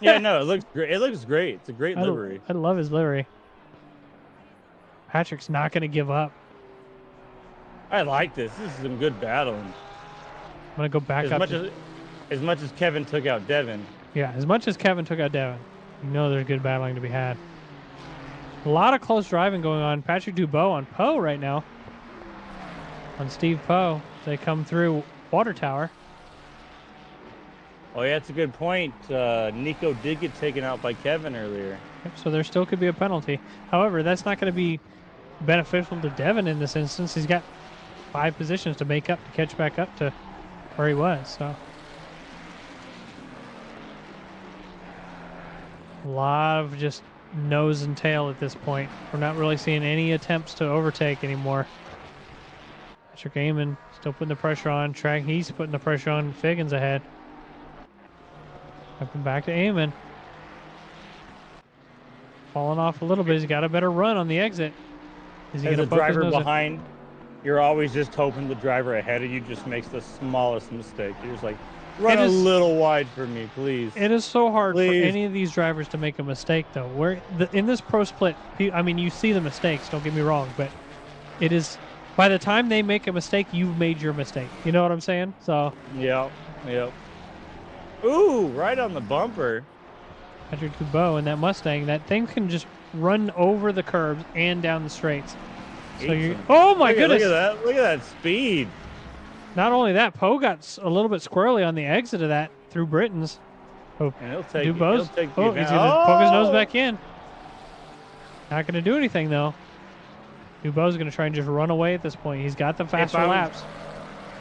Yeah, no, it looks great. It looks great. It's a great livery. I love his livery. Patrick's not going to give up. I like this. This is some good battling. I'm going to go back up. As much as Kevin took out Devin. Yeah, as much as Kevin took out Devin. You know there's good battling to be had. A lot of close driving going on. Patrick Dubois on Poe right now. On Steve Poe. They come through Water Tower. Oh, yeah, that's a good point. Nico did get taken out by Kevin earlier. Yep, so there still could be a penalty. However, that's not going to be beneficial to Devin in this instance. He's got 5 positions to make up to catch back up to where he was. So a lot of just nose and tail at this point. We're not really seeing any attempts to overtake anymore. Patrick Amon still putting the pressure on. He's putting the pressure on. Figgins ahead. Coming back to Amon. Falling off a little bit. He's got a better run on the exit. Is he As going a to poke his driver nose in? behind, you're always just hoping the driver ahead of you just makes the smallest mistake. You're just like, run a little wide for me, please. It is so hard Please. for any of these drivers to make a mistake, though. In this pro split, I mean, you see the mistakes, don't get me wrong, but it is, by the time they make a mistake, you've made your mistake. You know what I'm saying? So, Yep. Ooh, right on the bumper. Patrick Dubois in that Mustang, that thing can just run over the curbs and down the straights. So you, oh my goodness! Look at that! Look at that speed. Not only that, Poe got a little bit squirrely on the exit of that through Britain's. Oh, And he'll take. Dubois. He'll take the Oh, he's advantage. going to poke his nose back in. Not going to do anything though. Dubois is going to try and just run away at this point. He's got the faster laps.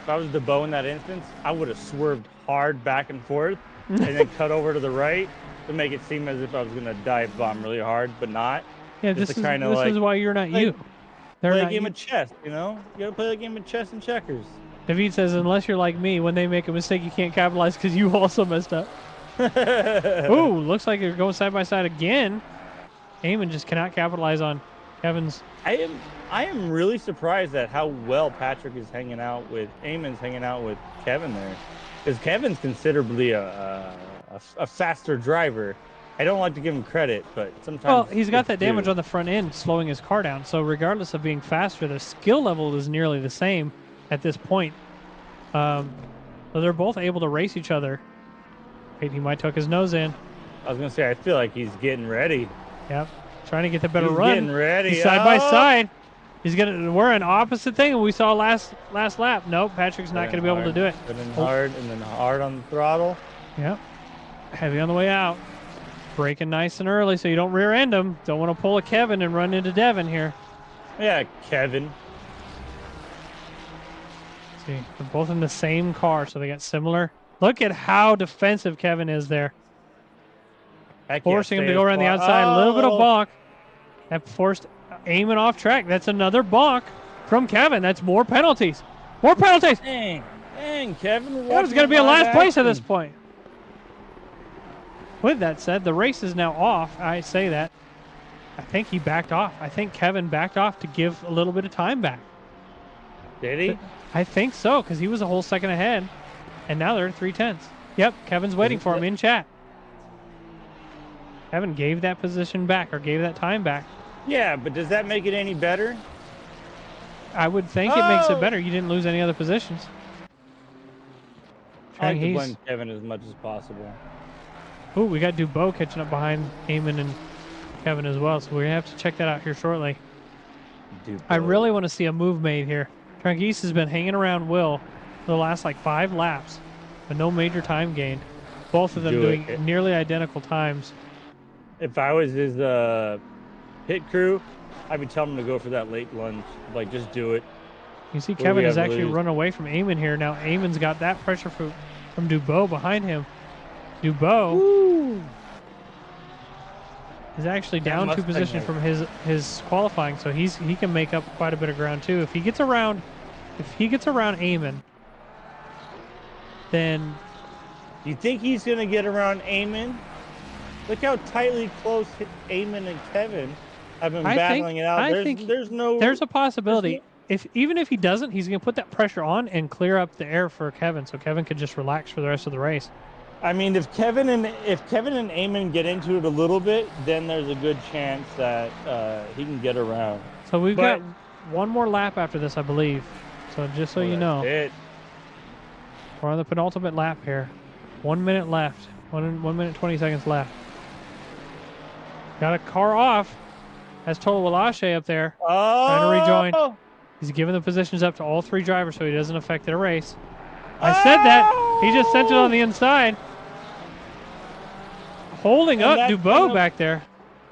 If I was Dubois in that instance, I would have swerved hard back and forth and then cut over to the right to make it seem as if I was going to dive bomb really hard, but not. Yeah, Just this to is kinda this like- is why you're not like, you. They're Play a not game you. of chess, you know? You gotta play a game of chess and checkers. David says, unless you're like me, when they make a mistake, you can't capitalize because you also messed up. Ooh, looks like they're going side by side again. Eamon just cannot capitalize on Kevin's. I am really surprised at how well Patrick is hanging out with Eamon's hanging out with Kevin there, because Kevin's considerably a faster driver. I don't like to give him credit, but sometimes. Well, he's got that due. damage on the front end, slowing his car down. So regardless of being faster, the skill level is nearly the same at this point. So they're both able to race each other. Wait, he might tuck his nose in. I was gonna say, I feel like he's getting ready. Yep, trying to get the better He's run. getting ready. He's side by Oh! side. He's gonna. We're an opposite thing, and we saw last lap. Nope, Patrick's not gonna be able to do it. And then Oh. hard, and then hard on the throttle. Yep, heavy on the way out. Braking nice and early so you don't rear end him. Don't want to pull a Kevin and run into Devin here. Yeah, Kevin. See, they're both in the same car, so they got similar. Look at how defensive Kevin is there. Heck yeah, Forcing him stay to go as around the far- outside. A little bit of Oh! bonk. That forced Eamon off track. That's another bonk from Kevin. That's more penalties. More penalties. Dang, Kevin. Kevin's going to be in last place at this point. With that said, the race is now off. I say that. I think he backed off. I think Kevin backed off to give a little bit of time back. Did he? I think so, because he was a whole second ahead. And now they're 3/10. Yep, Kevin's waiting for him in chat. Kevin gave that position back, or gave that time back. Yeah, but does that make it any better? I would think it makes it Oh! better. You didn't lose any other positions. I like to He's- blame Kevin as much as possible. Ooh, we got Dubois catching up behind Eamon and Kevin as well, so we're going to have to check that out here shortly. I really want to see a move made here. Tranquise has been hanging around Will for the last like 5 laps, but no major time gained. Both of them doing nearly identical times. If I was his pit crew, I'd be telling him to go for that late lunge. Like, just do it. You see What do Kevin we has have to actually lose? run away from Eamon here. Now Eamon's got that pressure from Dubois behind him. Dubois is actually down 2 Mustang positions from his qualifying, so he can make up quite a bit of ground too. If he gets around Eamon, then You think he's going to get around Eamon? Look how tightly close Eamon and Kevin have been battling it out. there's a possibility. Even if he doesn't, he's going to put that pressure on and clear up the air for Kevin, so Kevin could just relax for the rest of the race. I mean, if Kevin and Eamon get into it a little bit, then there's a good chance that he can get around. So we've got one more lap after this, I believe. So just so you know, we're on the penultimate lap here. 1 minute left. 1 minute 20 seconds left. Got a car off. Has Total Walache up there. Oh! Trying to rejoin. He's giving the positions up to all 3 drivers so he doesn't affect the race. I said that. He just sent it on the inside. Holding And up that Dubois kind of- back there.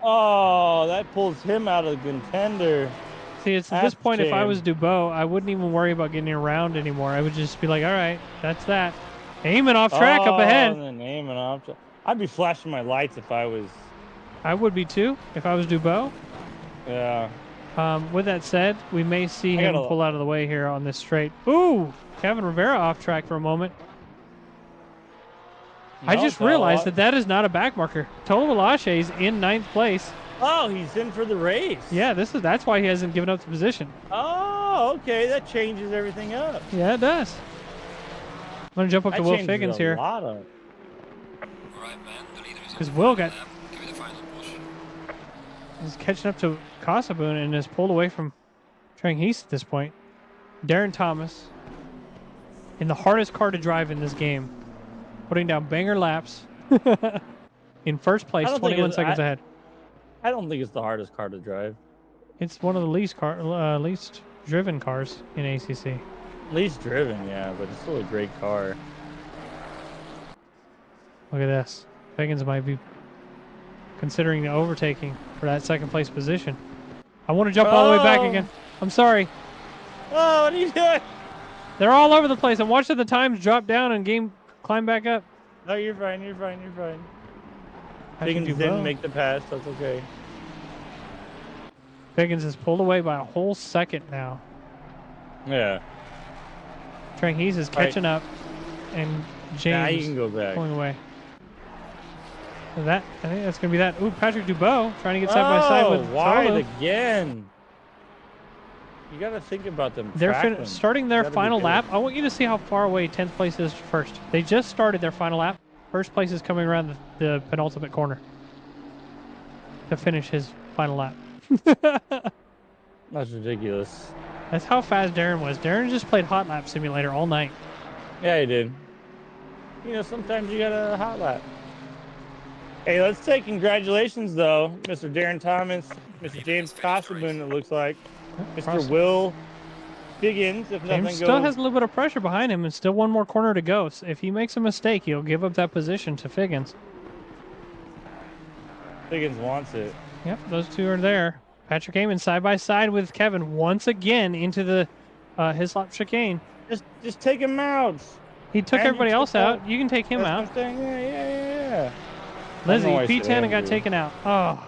Oh, that pulls him out of the contender. See, it's at this point, if I was Dubois, I wouldn't even worry about getting around anymore. I would just be like, all right, that's that. Aiming off track up ahead. And then aiming off track. I'd be flashing my lights if I was. I would be too, if I was Dubois. Yeah. With that said, we may see him pull out of the way here on this straight. Ooh, Kevin Rivera off track for a moment. I just realized that is not a back marker. Total Walache is in 9th place. Oh, he's in for the race. Yeah, that's why he hasn't given up the position. Oh, okay, that changes everything up. Yeah, it does. I'm gonna jump up to Will Figgins here. Alright, man. The leader is Because Will got give it a final push. is catching up to Kasaboon and is pulled away from Trang Heast at this point. Darren Thomas in the hardest car to drive in this game, putting down banger laps in first place, 21 seconds ahead. I don't think it's the hardest car to drive. It's one of the least driven cars in ACC. Least driven, yeah, but it's still a great car. Look at this. Figgins might be considering the overtaking for that 2nd place position. I want to jump all the way back again. I'm sorry. Oh, what are you doing? They're all over the place. I'm watching the times drop down and climb back up. No, you're fine. You're fine. You're fine. Figgins Figgins didn't make the pass. That's okay. Figgins is pulled away by a whole second now. Yeah. Trang Heast is catching up, and James now you can go back. pulling away. So I think that's gonna be that. Ooh, Patrick Dubois trying to get side by side with wide Tolo. again. You got to think about them. They're starting their final lap. I want you to see how far away 10th place is first. They just started their final lap. First place is coming around the penultimate corner to finish his final lap. That's ridiculous. That's how fast Darren was. Darren just played Hot Lap Simulator all night. Yeah, he did. You know, sometimes you got a hot lap. Hey, let's say congratulations, though, Mr. Darren Thomas, Mr. James Kasaboon, it looks like, Mr. Will Figgins, if nothing James goes. still has a little bit of pressure behind him and still one more corner to go. So if he makes a mistake, he'll give up that position to Figgins. Figgins wants it. Yep, those two are there. Patrick Amon side by side with Kevin once again into the Hislop chicane. Just take him out. He took everybody else out. You can take him out. Yeah. Lizzie, P10 and got taken out. Oh.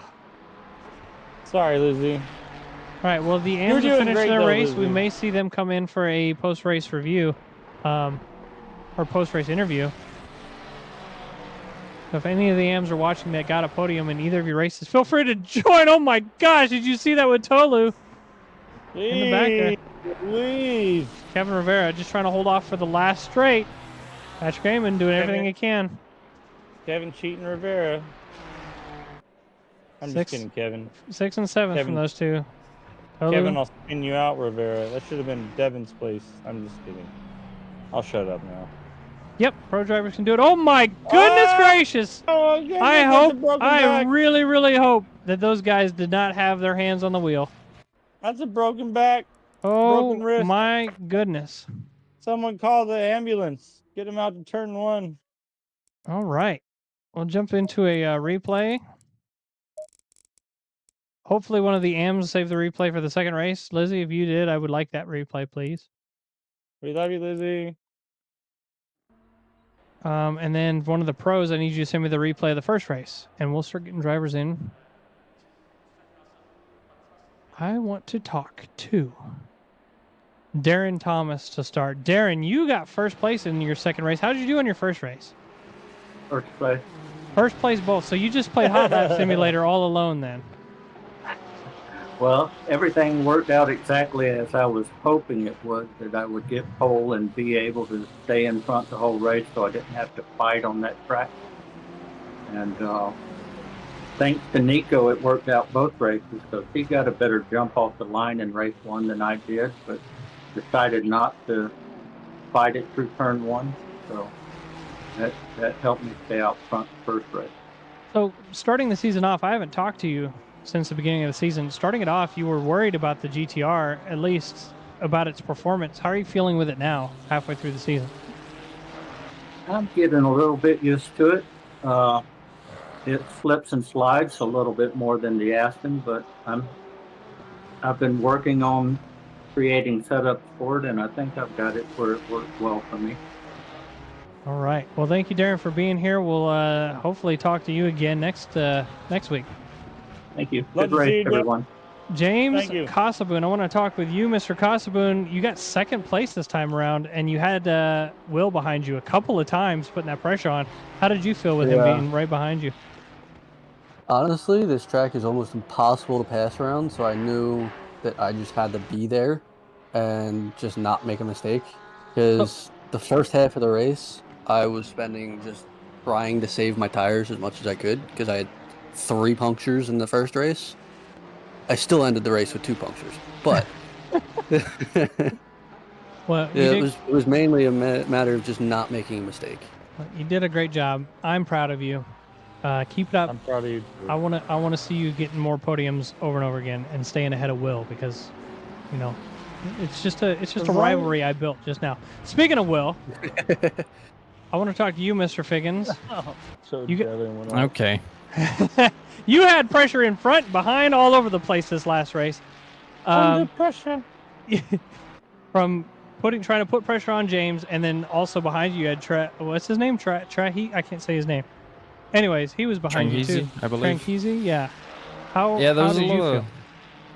Sorry, Lizzie. All right, well, the AMs have finished their race. Lizzie. We may see them come in for a post-race review or post-race interview. So if any of the AMs are watching that got a podium in either of your races, feel free to join. Oh, my gosh, did you see that with Tolu in the back there? Please. Kevin Rivera just trying to hold off for the last straight. Patrick Amon doing everything he can. Kevin cheating Rivera. I'm just kidding, Kevin. 6 and 7 from those two. Kevin, I'll spin you out, Rivera. That should have been Devin's place. I'm just kidding. I'll shut up now. Yep, pro drivers can do it. Oh my goodness gracious! I really, really hope that those guys did not have their hands on the wheel. That's a broken back. Oh broken wrist. My goodness. Someone call the ambulance. Get him out to turn 1. All right. We'll jump into a replay. Hopefully one of the AMs saved the replay for the second race. Lizzie, if you did, I would like that replay, please. We love you, Lizzie. And then one of the pros, I need you to send me the replay of the first race. And we'll start getting drivers in. I want to talk to Darren Thomas to start. Darren, you got first place in your second race. How did you do in your first race? First place. First place both. So you just played Hot Lap Simulator all alone then? Well, everything worked out exactly as I was hoping it would, that I would get pole and be able to stay in front the whole race so I didn't have to fight on that track. And thanks to Nico, it worked out both races because he got a better jump off the line in race 1 than I did, but decided not to fight it through turn 1. So that helped me stay out front the first race. So starting the season off, I haven't talked to you since the beginning of the season. Starting it off, you were worried about the GTR, at least about its performance. How are you feeling with it now, halfway through the season? I'm getting a little bit used to it. It slips and slides a little bit more than the Aston, but I've been working on creating setups for it, and I think I've got it where it works well for me. All right. Well, thank you, Darren, for being here. We'll hopefully talk to you again next week. Thank you. Love Good to see race, you, Jeff. everyone. James Thank you. Kosoboon, I want to talk with you, Mr. Kosoboon. You got second place this time around, and you had Will behind you a couple of times, putting that pressure on. How did you feel with him Yeah. being right behind you? Honestly, this track is almost impossible to pass around, so I knew that I just had to be there and just not make a mistake. Because the first half of the race, I was spending just trying to save my tires as much as I could because I had 3 punctures in the first race. I still ended the race with 2 punctures, but Well, yeah, it was mainly a matter of just not making a mistake. you did a great job. I'm proud of you. Keep it up. I'm proud of you. I wanna see you getting more podiums over and over again and staying ahead of Will because, you know, it's just a rivalry I built just now. Speaking of Will, I want to talk to you, Mr. Figgins. So You get- Devin went off. Okay. You had pressure in front, behind, all over the place this last race. Under pressure. From trying to put pressure on James, and then also behind you had what's his name? I can't say his name. Anyways, he was behind you too. I believe. Tranqueezy, yeah. How Yeah, how did you feel?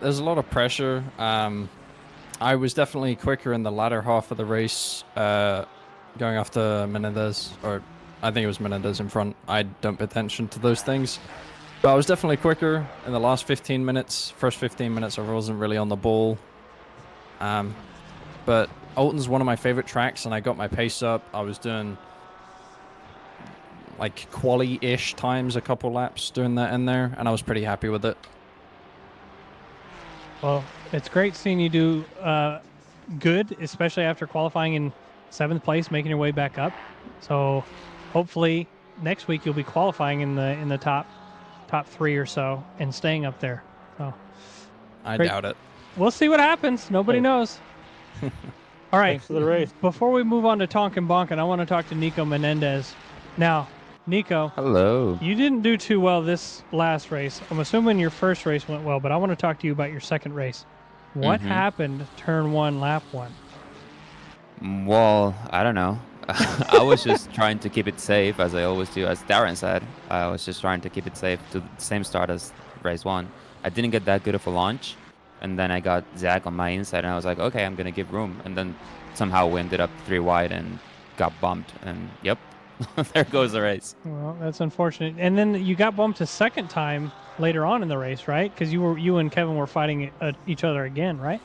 there's a lot of pressure. I was definitely quicker in the latter half of the race, going after Menendez, or I think it was Menendez in front. I don't pay attention to those things. But I was definitely quicker in the last 15 minutes. First 15 minutes, I wasn't really on the ball. But Alton's one of my favorite tracks, and I got my pace up. I was doing like quali-ish times, a couple laps doing that in there, and I was pretty happy with it. Well, it's great seeing you do good, especially after qualifying in 7th place, making your way back up. So hopefully next week you'll be qualifying in the top 3 or so and staying up there. So I great. doubt it. We'll see what happens. Nobody knows. All right. Thanks for the race. Before we move on to Tonkin Bonkin, I want to talk to Nico Menendez. Now, Nico, Hello. you didn't do too well this last race. I'm assuming your first race went well, but I want to talk to you about your second race. What happened turn 1, lap 1? Well, I don't know. I was just trying to keep it safe, as I always do. As Darren said, I was just trying to keep it safe to the same start as race 1. I didn't get that good of a launch, and then I got Zach on my inside, and I was like, okay, I'm going to give room. And then somehow we ended up 3 wide and got bumped, and yep. There goes the race. Well, that's unfortunate. And then you got bumped a second time later on in the race, right? Because you and Kevin were fighting each other again, right?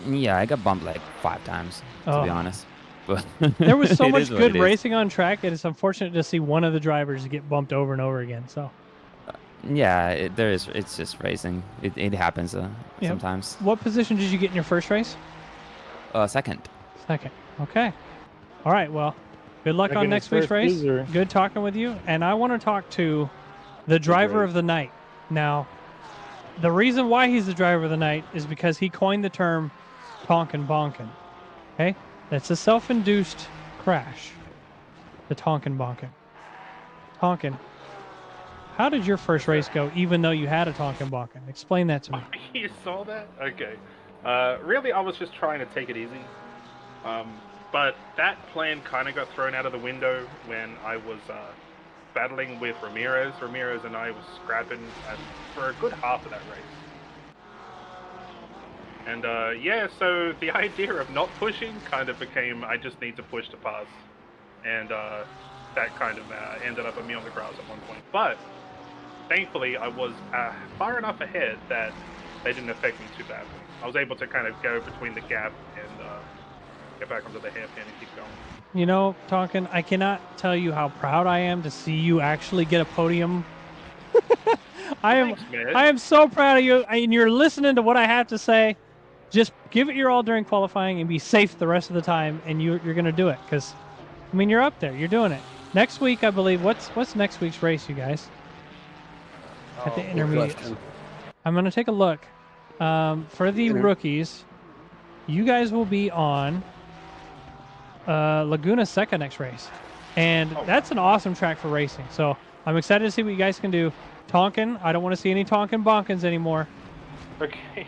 Yeah, I got bumped like 5 times, to be honest. But there was so it much is what good it is. racing on track. It is unfortunate to see one of the drivers get bumped over and over again. So Yeah, it's just racing. It happens sometimes. What position did you get in your first race? Second. Second. Okay. All right. Well, good luck on next week's race. Good talking with you. And I want to talk to the driver of the night. Now, the reason why he's the driver of the night is because he coined the term Tonkin Bonkin. Okay? That's a self-induced crash. The Tonkin Bonkin. Tonkin, how did your first race go, even though you had a Tonkin Bonkin? Explain that to me. You saw that? Okay. Really, I was just trying to take it easy. But that plan kind of got thrown out of the window when I was battling with Ramirez. Ramirez and I was scrapping for a good half of that race. And yeah, so the idea of not pushing kind of became, I just need to push to pass. And that kind of ended up at me on the grass at one point. But thankfully, I was far enough ahead that they didn't affect me too badly. I was able to kind of go between the gap and get back onto the hairpin and keep going. You know, Tonkin, I cannot tell you how proud I am to see you actually get a podium. I am so proud of you, and you're listening to what I have to say. Just give it your all during qualifying and be safe the rest of the time, and you're going to do it. Because, I mean, you're up there. You're doing it. Next week, I believe. What's next week's race, you guys? at the Oh, intermediate. question. I'm going to take a look. For the rookies, you guys will be on Laguna Seca next race. And that's an awesome track for racing. So I'm excited to see what you guys can do. Tonkin, I don't want to see any Tonkin Bonkins anymore. Okay.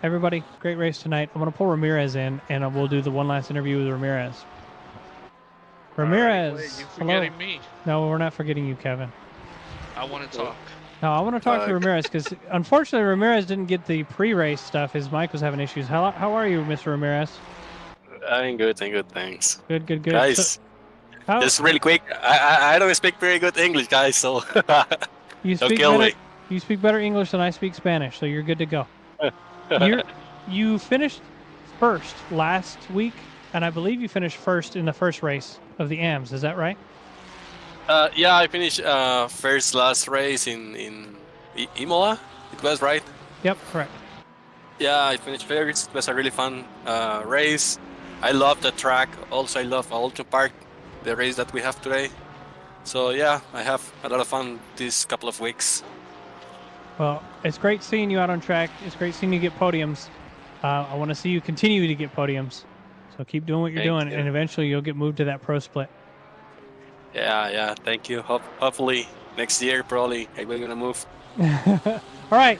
Everybody, great race tonight. I'm going to pull Ramirez in, and we'll do the one last interview with Ramirez. Ramirez, Wait, you hello. forgetting me? No, we're not forgetting you, Kevin. I want to talk. No, I want to talk to Ramirez because unfortunately Ramirez didn't get the pre-race stuff. His mic was having issues. How are you, Mr. Ramirez? I'm good, thanks. Good. Guys, So, just really quick, I don't speak very good English, guys, so you don't speak kill better. me. You speak better English than I speak Spanish, so you're good to go. You finished first last week, and I believe you finished first in the first race of the AMs. Is that right? Yeah, I finished last race in Imola. It was right. Yep, correct. Yeah, I finished first. It was a really fun race. I love the track. Also, I love Ultra Park, the race that we have today. So yeah, I have a lot of fun these couple of weeks. Well, it's great seeing you out on track. It's great seeing you get podiums. I want to see you continue to get podiums. So keep doing what you're doing, and eventually you'll get moved to that pro split. Yeah, thank you. Hopefully next year, probably we're gonna move. All right,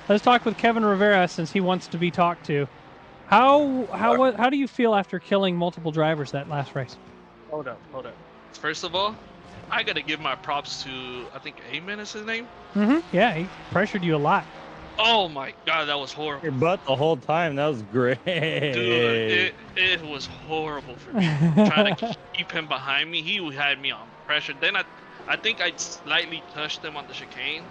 let's talk with Kevin Rivera since he wants to be talked to. How do you feel after killing multiple drivers that last race? Hold up. First of all, I gotta give my props to, I think Amen is his name. Yeah, he pressured you a lot. Oh my god, that was horrible. Your butt the whole time. That was great. Dude, it was horrible for me. Trying to keep him behind me. He had me on pressure. Then I think I slightly touched him on the chicane.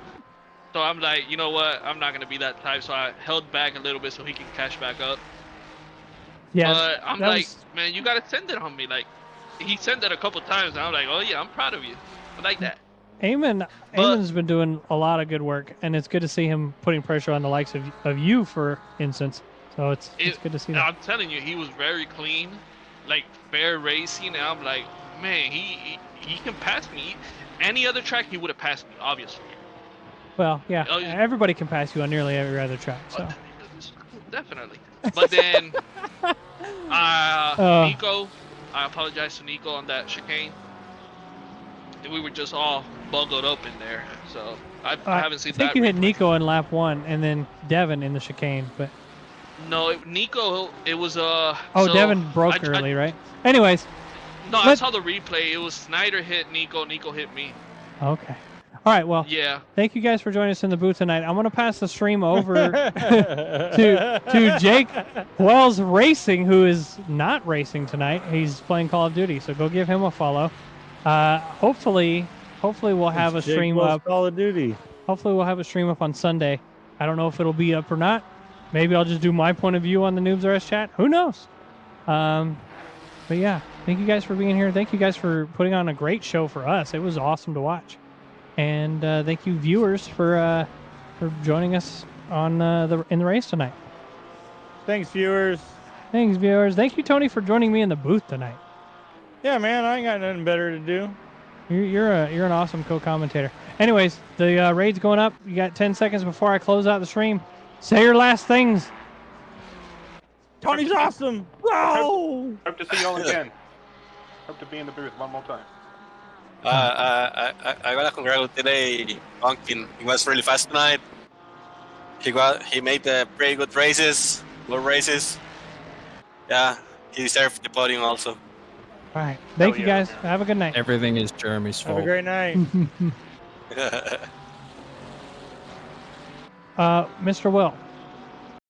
So I'm like, you know what? I'm not gonna be that type. So I held back a little bit so he can catch back up. Yeah. But I'm like, man, you gotta send it on me. Like, he sent it a couple times, and I'm like, oh yeah, I'm proud of you. I like that. Eamon's been doing a lot of good work, and it's good to see him putting pressure on the likes of you, for instance. So it's good to see that. I'm telling you, he was very clean, like fair racing, and I'm like, man, he can pass me. Any other track, he would have passed me, obviously. Well, yeah, everybody can pass you on nearly every other track. So definitely. But then, Nico, I apologize to Nico on that chicane. We were just all buggled up in there, so I haven't seen that. I think you hit Nico in lap 1, and then Devin in the chicane, but no, Nico, it was Oh, so Devin broke early, right? Anyways. No, I saw the replay. It was Snyder hit Nico, Nico hit me. Okay. All right, well, yeah. Thank you guys for joining us in the booth tonight. I'm going to pass the stream over to Jake Wells Racing, who is not racing tonight. He's playing Call of Duty, so go give him a follow. Hopefully we'll have a stream up. Call of Duty. Hopefully we'll have a stream up on Sunday. I don't know if it'll be up or not. Maybe I'll just do my point of view on the Noobs RS chat. Who knows? But yeah, thank you guys for being here. Thank you guys for putting on a great show for us. It was awesome to watch. And thank you, viewers, for joining us on in the race tonight. Thanks, viewers. Thanks, viewers. Thank you, Tony, for joining me in the booth tonight. Yeah, man, I ain't got nothing better to do. You're an awesome co-commentator. Anyways, the raid's going up. You got 10 seconds before I close out the stream. Say your last things. Tony's awesome. Whoa! Hope to see y'all again. Hope to be in the booth one more time. I wanna congratulate Pumpkin. He was really fast tonight. He made the pretty good races, good races. Yeah, he deserved the podium also. All right, thank you guys. Have a good night. Everything is Jeremy's fault. Have a great night. Mr. Will.